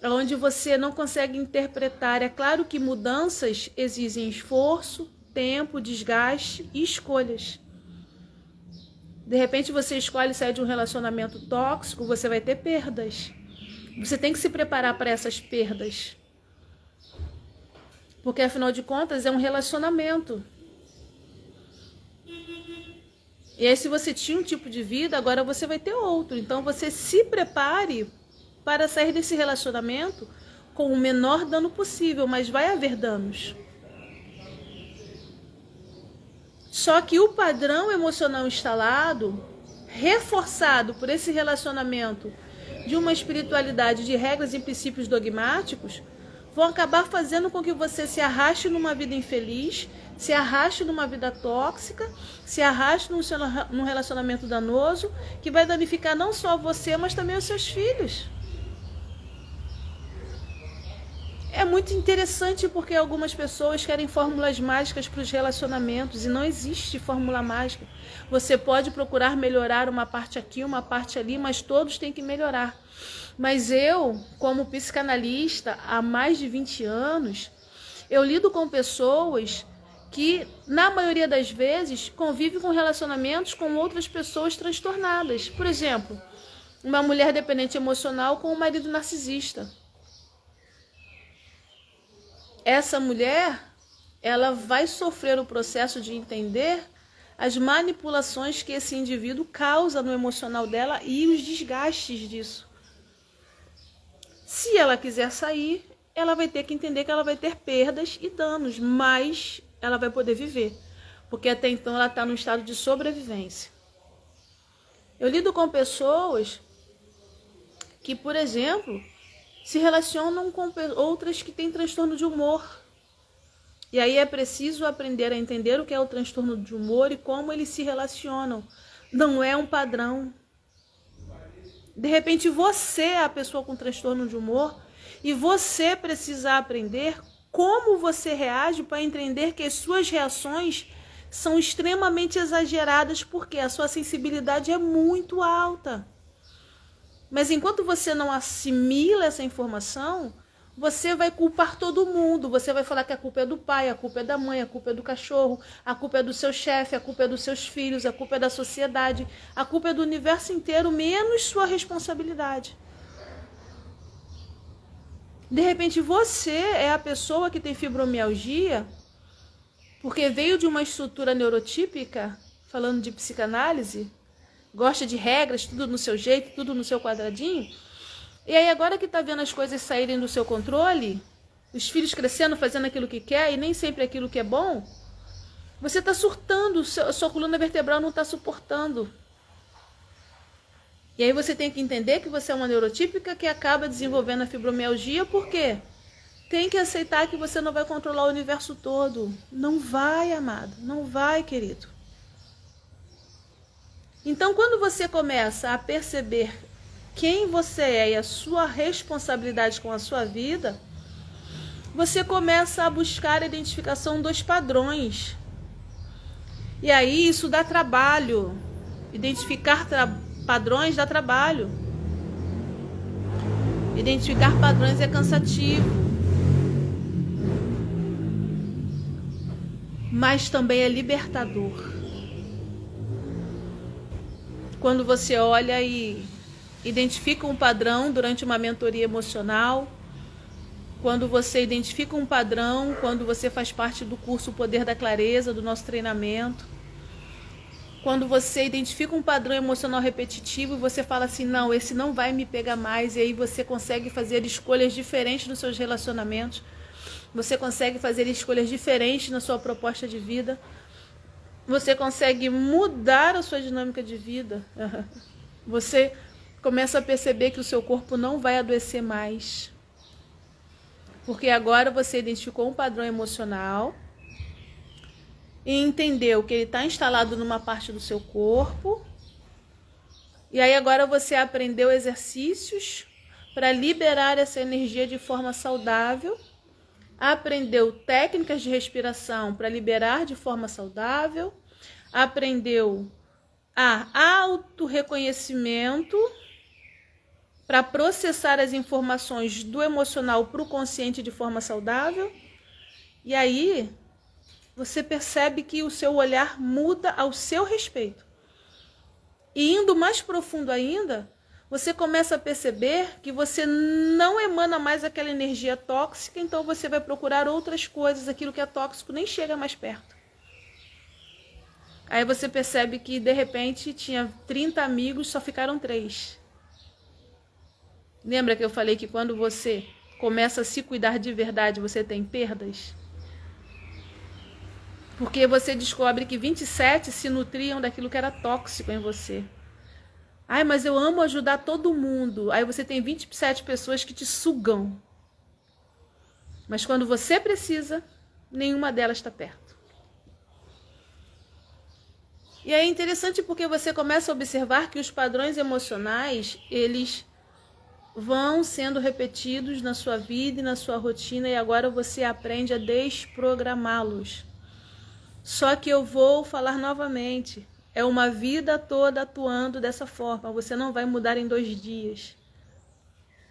onde você não consegue interpretar. É claro que mudanças exigem esforço, tempo, desgaste e escolhas. De repente você escolhe sair de um relacionamento tóxico, você vai ter perdas. Você tem que se preparar para essas perdas. Porque afinal de contas é um relacionamento. E aí se você tinha um tipo de vida, agora você vai ter outro. Então você se prepare para sair desse relacionamento com o menor dano possível, mas vai haver danos. Só que o padrão emocional instalado, reforçado por esse relacionamento de uma espiritualidade de regras e princípios dogmáticos, vão acabar fazendo com que você se arraste numa vida infeliz, se arraste numa vida tóxica, se arraste num relacionamento danoso, que vai danificar não só você, mas também os seus filhos. É muito interessante porque algumas pessoas querem fórmulas mágicas para os relacionamentos e não existe fórmula mágica. Você pode procurar melhorar uma parte aqui, uma parte ali, mas todos têm que melhorar. Mas eu, como psicanalista há mais de 20 anos, eu lido com pessoas que, na maioria das vezes, convivem com relacionamentos com outras pessoas transtornadas. Por exemplo, uma mulher dependente emocional com um marido narcisista. Essa mulher, ela vai sofrer o processo de entender as manipulações que esse indivíduo causa no emocional dela e os desgastes disso. Se ela quiser sair, ela vai ter que entender que ela vai ter perdas e danos, mas ela vai poder viver, porque até então ela está no estado de sobrevivência. Eu lido com pessoas que, por exemplo, se relacionam com outras que têm transtorno de humor. E aí é preciso aprender a entender o que é o transtorno de humor e como eles se relacionam. Não é um padrão. De repente você é a pessoa com transtorno de humor e você precisa aprender como você reage para entender que as suas reações são extremamente exageradas porque a sua sensibilidade é muito alta. Mas enquanto você não assimila essa informação, você vai culpar todo mundo. Você vai falar que a culpa é do pai, a culpa é da mãe, a culpa é do cachorro, a culpa é do seu chefe, a culpa é dos seus filhos, a culpa é da sociedade, a culpa é do universo inteiro, menos sua responsabilidade. De repente você é a pessoa que tem fibromialgia, porque veio de uma estrutura neurotípica, falando de psicanálise, gosta de regras, tudo no seu jeito, tudo no seu quadradinho. E aí agora que está vendo as coisas saírem do seu controle, os filhos crescendo, fazendo aquilo que quer e nem sempre aquilo que é bom, você está surtando, a sua coluna vertebral não está suportando. E aí você tem que entender que você é uma neurotípica que acaba desenvolvendo a fibromialgia, por quê? Tem que aceitar que você não vai controlar o universo todo. Não vai, amado. Não vai, querido. Então, quando você começa a perceber quem você é e a sua responsabilidade com a sua vida, você começa a buscar a identificação dos padrões. E aí isso dá trabalho. Identificar padrões dá trabalho. Identificar padrões é cansativo. Mas também é libertador. Quando você olha e identifica um padrão durante uma mentoria emocional, quando você identifica um padrão, quando você faz parte do curso Poder da Clareza, do nosso treinamento, quando você identifica um padrão emocional repetitivo e você fala assim, não, esse não vai me pegar mais, e aí você consegue fazer escolhas diferentes nos seus relacionamentos, você consegue fazer escolhas diferentes na sua proposta de vida, você consegue mudar a sua dinâmica de vida, você começa a perceber que o seu corpo não vai adoecer mais, porque agora você identificou um padrão emocional e entendeu que ele está instalado numa parte do seu corpo, e aí agora você aprendeu exercícios para liberar essa energia de forma saudável, aprendeu técnicas de respiração para liberar de forma saudável, aprendeu a autorreconhecimento para processar as informações do emocional para o consciente de forma saudável, e aí você percebe que o seu olhar muda ao seu respeito. E indo mais profundo ainda, você começa a perceber que você não emana mais aquela energia tóxica, então você vai procurar outras coisas, aquilo que é tóxico nem chega mais perto. Aí você percebe que de repente tinha 30 amigos, só ficaram 3. Lembra que eu falei que quando você começa a se cuidar de verdade, você tem perdas? Porque você descobre que 27 se nutriam daquilo que era tóxico em você. Ai, mas eu amo ajudar todo mundo. Aí você tem 27 pessoas que te sugam. Mas quando você precisa, nenhuma delas está perto. E é interessante porque você começa a observar que os padrões emocionais, eles vão sendo repetidos na sua vida e na sua rotina, e agora você aprende a desprogramá-los. Só que eu vou falar novamente, é uma vida toda atuando dessa forma, você não vai mudar em 2 dias.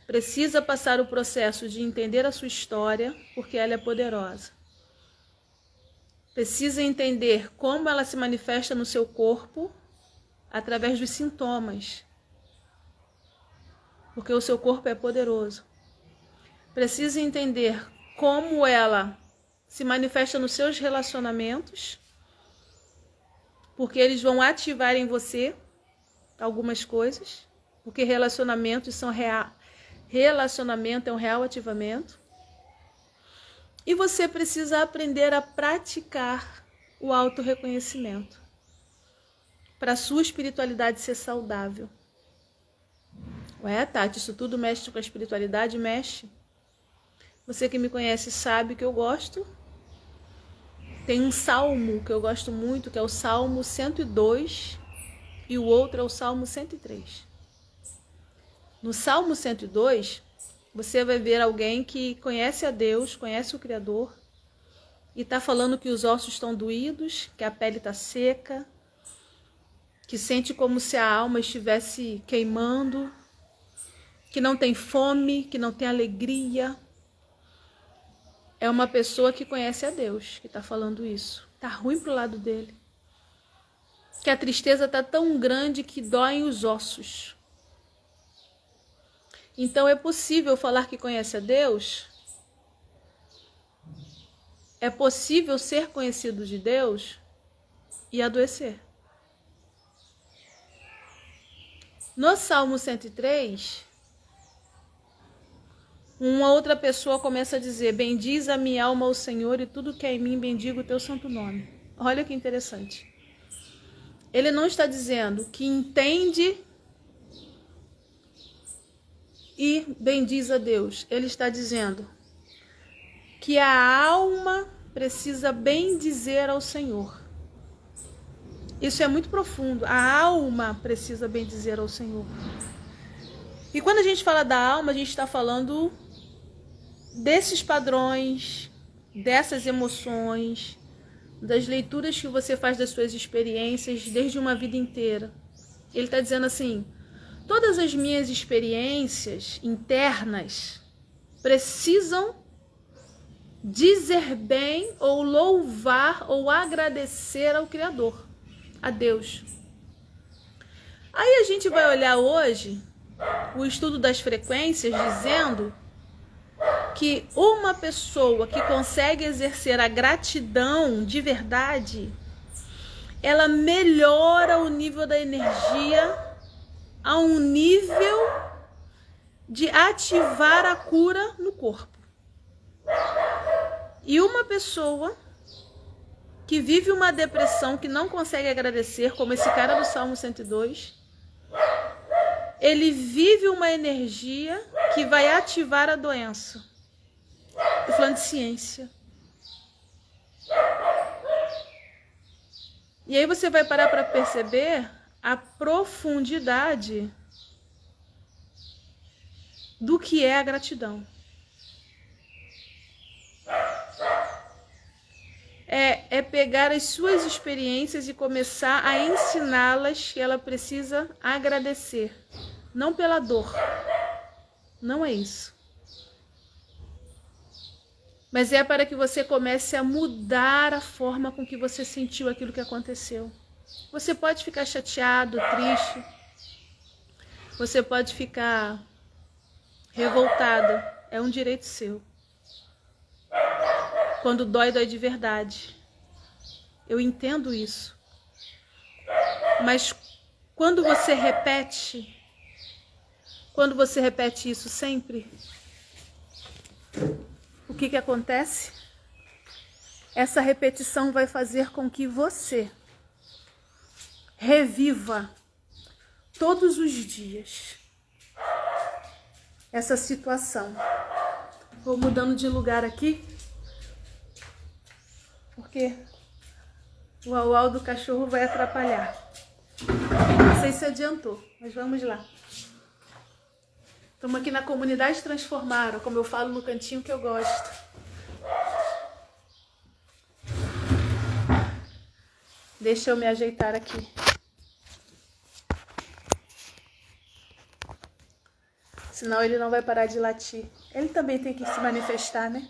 Precisa passar o processo de entender a sua história, porque ela é poderosa. Precisa entender como ela se manifesta no seu corpo, através dos sintomas, porque o seu corpo é poderoso. Precisa entender como ela se manifesta nos seus relacionamentos, porque eles vão ativar em você algumas coisas, porque relacionamentos são relacionamento é um real ativamento. E você precisa aprender a praticar o autorreconhecimento para a sua espiritualidade ser saudável. Ué, Tati, isso tudo mexe com a espiritualidade? Mexe. Você que me conhece sabe que eu gosto. Tem um salmo que eu gosto muito, que é o Salmo 102, e o outro é o Salmo 103. No Salmo 102, você vai ver alguém que conhece a Deus, conhece o Criador, e está falando que os ossos estão doídos, que a pele está seca, que sente como se a alma estivesse queimando, que não tem fome, que não tem alegria. É uma pessoa que conhece a Deus que está falando isso. Está ruim para o lado dele. Que a tristeza está tão grande que doem os ossos. Então é possível falar que conhece a Deus? É possível ser conhecido de Deus e adoecer. No Salmo 103, uma outra pessoa começa a dizer: bendiz a minha alma ao Senhor e tudo que é em mim bendiga o teu santo nome. Olha que interessante. Ele não está dizendo que entende e bendiz a Deus. Ele está dizendo que a alma precisa bendizer ao Senhor. Isso é muito profundo. A alma precisa bendizer ao Senhor. E quando a gente fala da alma, a gente está falando desses padrões, dessas emoções, das leituras que você faz das suas experiências desde uma vida inteira. Ele está dizendo assim: todas as minhas experiências internas precisam dizer bem ou louvar ou agradecer ao Criador, a Deus. Aí a gente vai olhar hoje o estudo das frequências dizendo que uma pessoa que consegue exercer a gratidão de verdade, ela melhora o nível da energia a um nível de ativar a cura no corpo. E uma pessoa que vive uma depressão, que não consegue agradecer, como esse cara do Salmo 102, ele vive uma energia que vai ativar a doença. Estou falando de ciência. E aí você vai parar para perceber a profundidade do que é a gratidão. É pegar as suas experiências e começar a ensiná-las que ela precisa agradecer. Não pela dor. Não é isso. Mas é para que você comece a mudar a forma com que você sentiu aquilo que aconteceu. Você pode ficar chateado, triste. Você pode ficar revoltada. É um direito seu. Quando dói, dói de verdade. Eu entendo isso. Mas quando você repete isso sempre, o que acontece? Essa repetição vai fazer com que você reviva todos os dias essa situação. Vou mudando de lugar aqui, porque o au-au do cachorro vai atrapalhar. Não sei se adiantou, mas vamos lá. Estamos aqui na comunidade Transformaram, como eu falo no cantinho que eu gosto. Deixa eu me ajeitar aqui. Senão ele não vai parar de latir. Ele também tem que se manifestar, né?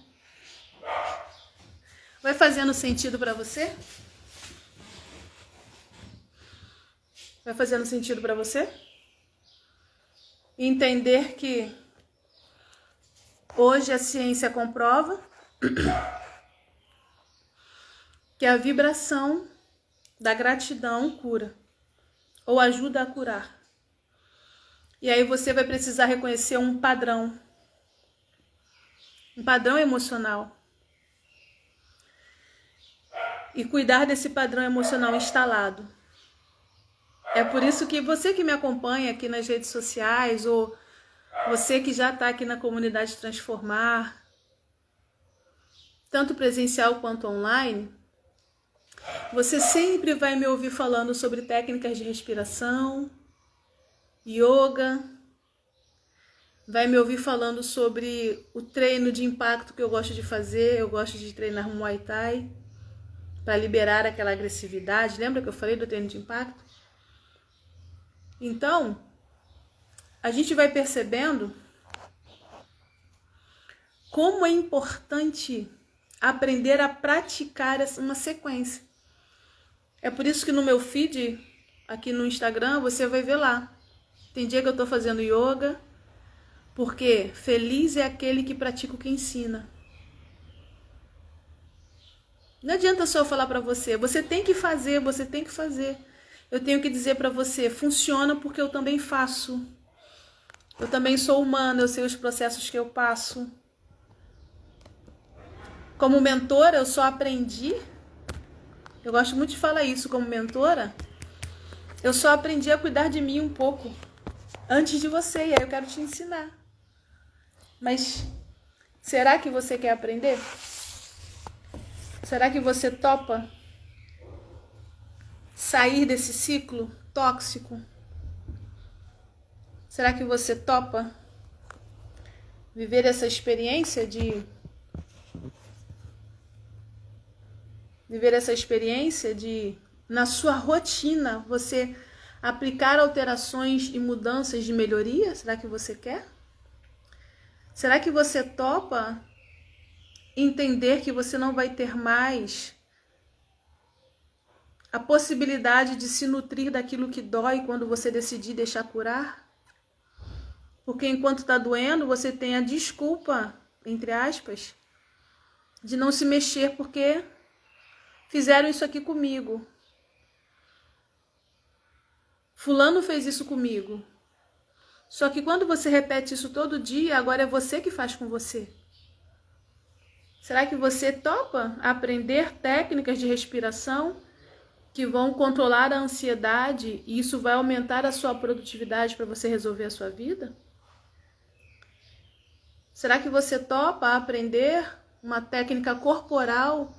Vai fazendo sentido para você? Vai fazendo sentido para você? Entender que hoje a ciência comprova que a vibração da gratidão cura ou ajuda a curar. E aí você vai precisar reconhecer um padrão emocional e cuidar desse padrão emocional instalado. É por isso que você que me acompanha aqui nas redes sociais, ou você que já está aqui na comunidade Transformar, tanto presencial quanto online, você sempre vai me ouvir falando sobre técnicas de respiração, yoga, vai me ouvir falando sobre o treino de impacto que eu gosto de fazer. Eu gosto de treinar Muay Thai para liberar aquela agressividade. Lembra que eu falei do treino de impacto? Então, a gente vai percebendo como é importante aprender a praticar uma sequência. É por isso que no meu feed, aqui no Instagram, você vai ver lá. Tem dia que eu estou fazendo yoga, porque feliz é aquele que pratica o que ensina. Não adianta só eu falar para você, você tem que fazer, você tem que fazer. eu tenho que dizer para você, funciona porque eu também faço. Eu também sou humana, eu sei os processos que eu passo. Como mentora, eu só aprendi, eu gosto muito de falar isso como mentora, eu só aprendi a cuidar de mim um pouco antes de você, e aí eu quero te ensinar. Mas será que você quer aprender? Será que você topa sair desse ciclo tóxico? Será que você topa viver essa experiência de na sua rotina, você aplicar alterações e mudanças de melhoria? Será que você quer? Será que você topa entender que você não vai ter mais a possibilidade de se nutrir daquilo que dói quando você decidir deixar curar? Porque enquanto está doendo, você tem a desculpa, entre aspas, de não se mexer porque fizeram isso aqui comigo. Fulano fez isso comigo. Só que quando você repete isso todo dia, agora é você que faz com você. Será que você topa aprender técnicas de respiração que vão controlar a ansiedade e isso vai aumentar a sua produtividade para você resolver a sua vida? Será que você topa aprender uma técnica corporal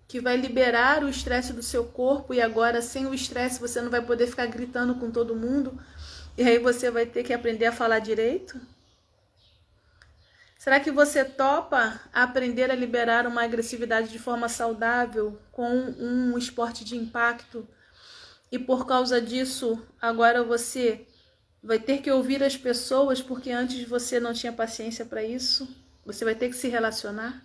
que vai liberar o estresse do seu corpo e agora sem o estresse você não vai poder ficar gritando com todo mundo e aí você vai ter que aprender a falar direito? Será que você topa aprender a liberar uma agressividade de forma saudável com um esporte de impacto e por causa disso agora você vai ter que ouvir as pessoas porque antes você não tinha paciência para isso? Você vai ter que se relacionar?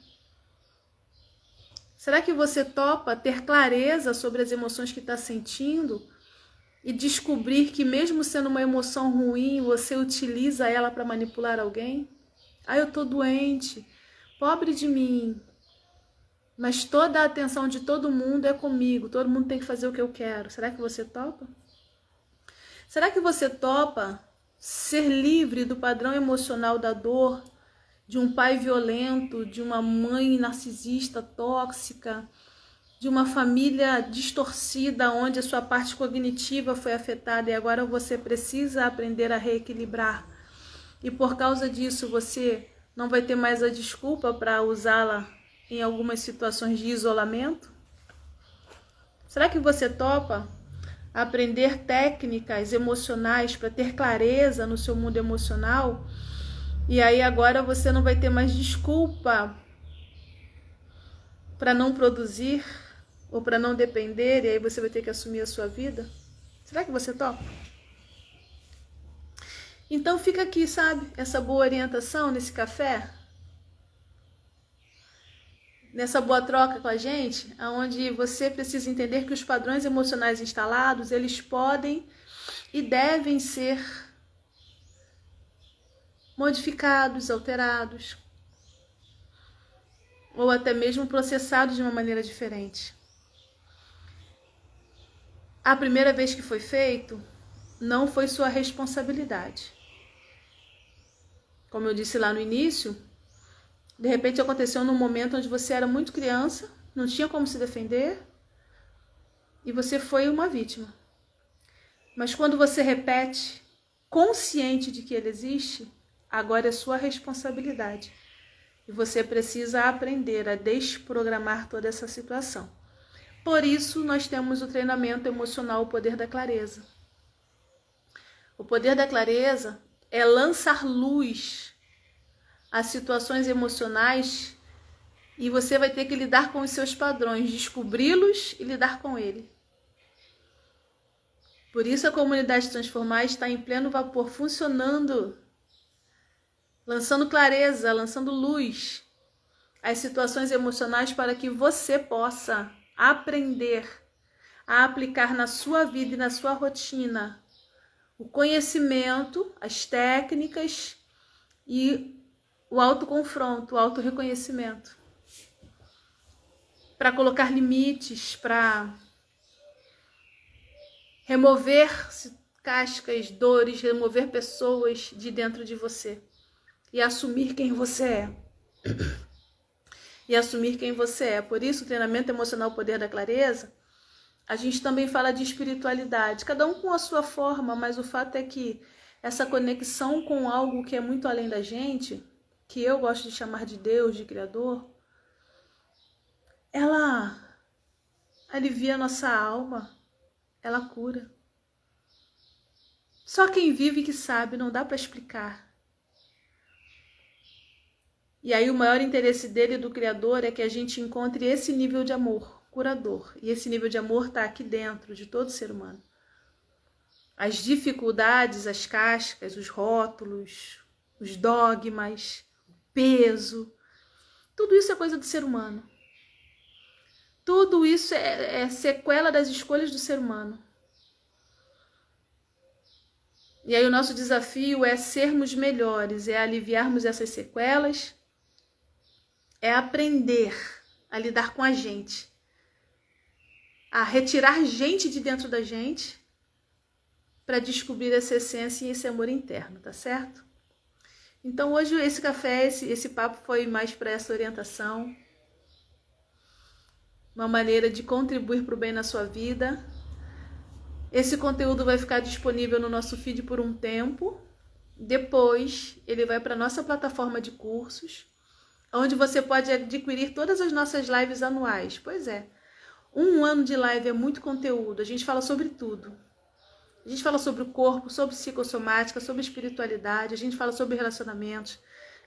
Será que você topa ter clareza sobre as emoções que está sentindo e descobrir que mesmo sendo uma emoção ruim, você utiliza ela para manipular alguém? Ah, eu tô doente, pobre de mim, mas toda a atenção de todo mundo é comigo, todo mundo tem que fazer o que eu quero. Será que você topa? Será que você topa ser livre do padrão emocional da dor, de um pai violento, de uma mãe narcisista tóxica, de uma família distorcida onde a sua parte cognitiva foi afetada e agora você precisa aprender a reequilibrar? E por causa disso você não vai ter mais a desculpa para usá-la em algumas situações de isolamento? Será que você topa aprender técnicas emocionais para ter clareza no seu mundo emocional? E aí agora você não vai ter mais desculpa para não produzir ou para não depender, e aí você vai ter que assumir a sua vida? Será que você topa? Então fica aqui, sabe, essa boa orientação nesse café, nessa boa troca com a gente, onde você precisa entender que os padrões emocionais instalados, eles podem e devem ser modificados, alterados, ou até mesmo processados de uma maneira diferente. A primeira vez que foi feito, não foi sua responsabilidade. Como eu disse lá no início, de repente aconteceu num momento onde você era muito criança, não tinha como se defender, e você foi uma vítima. Mas quando você repete, consciente de que ele existe, agora é sua responsabilidade. E você precisa aprender a desprogramar toda essa situação. Por isso, nós temos o treinamento emocional, o poder da clareza. O poder da clareza é lançar luz às situações emocionais e você vai ter que lidar com os seus padrões, descobri-los e lidar com ele. Por isso a comunidade Transformar está em pleno vapor, funcionando, lançando clareza, lançando luz às situações emocionais para que você possa aprender a aplicar na sua vida e na sua rotina o conhecimento, as técnicas e o autoconfronto, o autorreconhecimento. Para colocar limites, para remover cascas, dores, remover pessoas de dentro de você e assumir quem você é. E assumir quem você é. Por isso, o treinamento emocional O Poder da Clareza, a gente também fala de espiritualidade, cada um com a sua forma, mas o fato é que essa conexão com algo que é muito além da gente, que eu gosto de chamar de Deus, de Criador, ela alivia a nossa alma, ela cura. Só quem vive que sabe, não dá para explicar. E aí o maior interesse dele, do Criador, é que a gente encontre esse nível de amor curador. E esse nível de amor está aqui dentro de todo ser humano. As dificuldades, as cascas, os rótulos, os dogmas, o peso, tudo isso é coisa do ser humano. Tudo isso é sequela das escolhas do ser humano. E aí o nosso desafio é sermos melhores, é aliviarmos essas sequelas, é aprender a lidar com a gente, a retirar gente de dentro da gente para descobrir essa essência e esse amor interno, tá certo? Então hoje esse café, esse papo foi mais para essa orientação, uma maneira de contribuir para o bem na sua vida. Esse conteúdo vai ficar disponível no nosso feed por um tempo. Depois ele vai para a nossa plataforma de cursos, onde você pode adquirir todas as nossas lives anuais. Pois é, 1 ano de live é muito conteúdo, a gente fala sobre tudo. A gente fala sobre o corpo, sobre psicossomática, sobre espiritualidade, a gente fala sobre relacionamentos,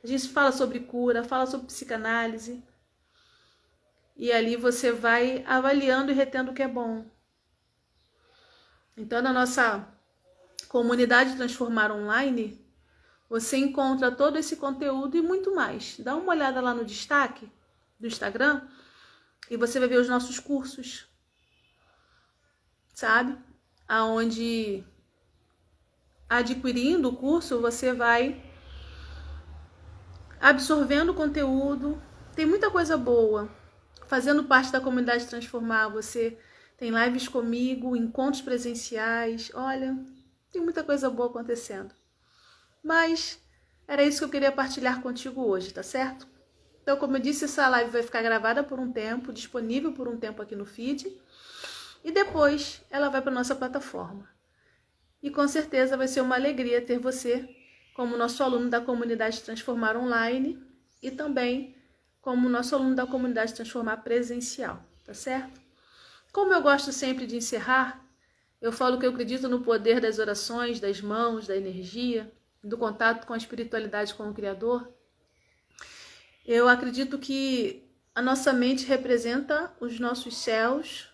a gente fala sobre cura, fala sobre psicanálise. E ali você vai avaliando e retendo o que é bom. Então, na nossa comunidade Transformar Online, você encontra todo esse conteúdo e muito mais. Dá uma olhada lá no destaque do Instagram e você vai ver os nossos cursos, sabe? Aonde, adquirindo o curso, você vai absorvendo o conteúdo. Tem muita coisa boa. Fazendo parte da comunidade Transformar, você tem lives comigo, encontros presenciais. Olha, tem muita coisa boa acontecendo. Mas era isso que eu queria partilhar contigo hoje, tá certo? Então, como eu disse, essa live vai ficar gravada por um tempo, disponível por um tempo aqui no feed. E depois ela vai para nossa plataforma. E com certeza vai ser uma alegria ter você como nosso aluno da comunidade Transformar Online e também como nosso aluno da comunidade Transformar Presencial, tá certo? Como eu gosto sempre de encerrar, eu falo que eu acredito no poder das orações, das mãos, da energia, do contato com a espiritualidade, com o Criador. Eu acredito que a nossa mente representa os nossos céus,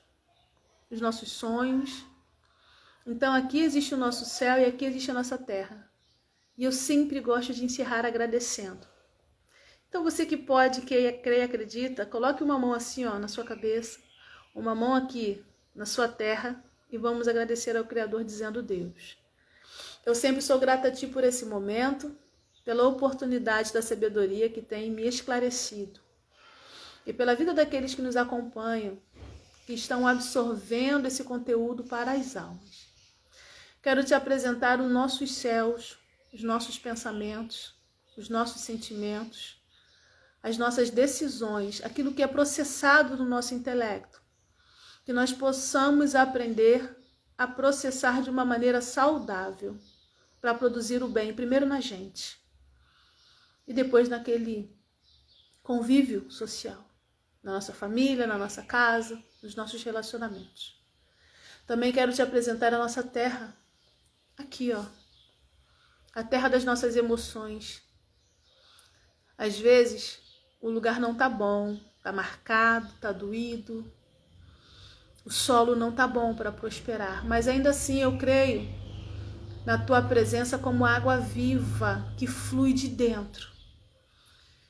os nossos sonhos. Então aqui existe o nosso céu e aqui existe a nossa terra. E eu sempre gosto de encerrar agradecendo. Então você que pode, que crê e acredita, coloque uma mão assim, ó, na sua cabeça, uma mão aqui na sua terra e vamos agradecer ao Criador dizendo: Deus, eu sempre sou grata a Ti por esse momento, pela oportunidade da sabedoria que tem me esclarecido e pela vida daqueles que nos acompanham, que estão absorvendo esse conteúdo para as almas. Quero Te apresentar os nossos céus, os nossos pensamentos, os nossos sentimentos, as nossas decisões, aquilo que é processado no nosso intelecto, que nós possamos aprender a processar de uma maneira saudável, para produzir o bem, primeiro na gente, e depois naquele convívio social, na nossa família, na nossa casa, nos nossos relacionamentos. Também quero Te apresentar a nossa terra, aqui, ó, a terra das nossas emoções. Às vezes, o lugar não tá bom, tá marcado, tá doído, o solo não tá bom para prosperar, mas ainda assim eu creio na Tua presença como água viva que flui de dentro.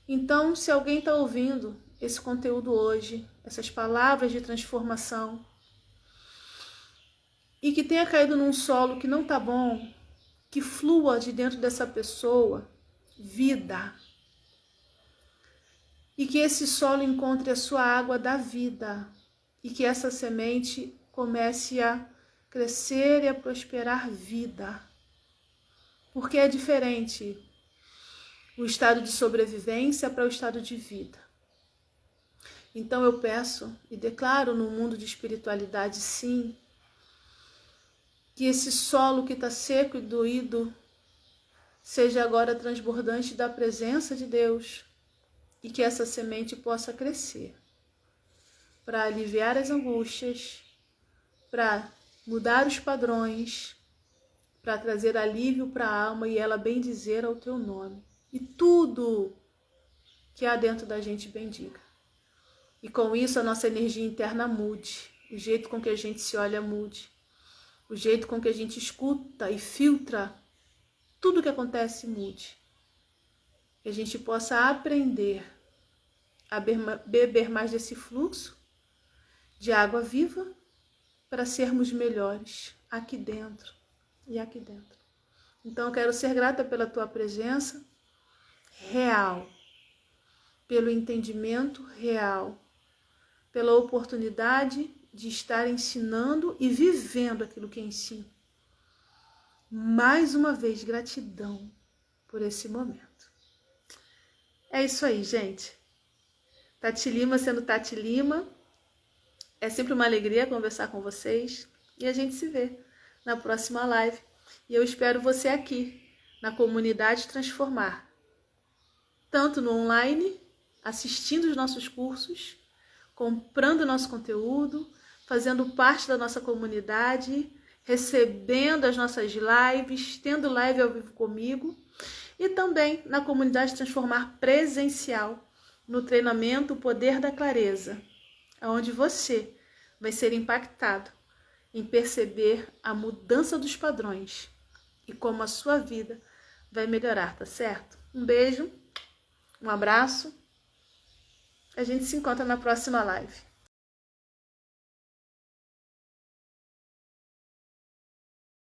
Então, se alguém está ouvindo esse conteúdo hoje, essas palavras de transformação, e que tenha caído num solo que não tá bom, que flua de dentro dessa pessoa vida, e que esse solo encontre a sua água da vida, e que essa semente comece a crescer e a prosperar vida. Porque é diferente o estado de sobrevivência para o estado de vida. Então eu peço e declaro no mundo de espiritualidade, sim, que esse solo que está seco e doído seja agora transbordante da presença de Deus e que essa semente possa crescer para aliviar as angústias, para mudar os padrões, para trazer alívio para a alma e ela bendizer ao teu nome. E tudo que há dentro da gente bendiga. E com isso a nossa energia interna mude, o jeito com que a gente se olha mude, o jeito com que a gente escuta e filtra tudo que acontece mude. Que a gente possa aprender a beber mais desse fluxo de água viva para sermos melhores aqui dentro e aqui dentro. Então eu quero ser grata pela tua presença real, pelo entendimento real, pela oportunidade de estar ensinando e vivendo aquilo que ensino. Mais uma vez, gratidão por esse momento. É isso aí, gente. Tati Lima sendo Tati Lima. É sempre uma alegria conversar com vocês. E a gente se vê na próxima live. E eu espero você aqui, na comunidade Transformar. Tanto no online, assistindo os nossos cursos, comprando nosso conteúdo, fazendo parte da nossa comunidade, recebendo as nossas lives, tendo live ao vivo comigo e também na comunidade Transformar presencial, no treinamento O Poder da Clareza, onde você vai ser impactado em perceber a mudança dos padrões e como a sua vida vai melhorar, tá certo? Um beijo, um abraço, a gente se encontra na próxima live.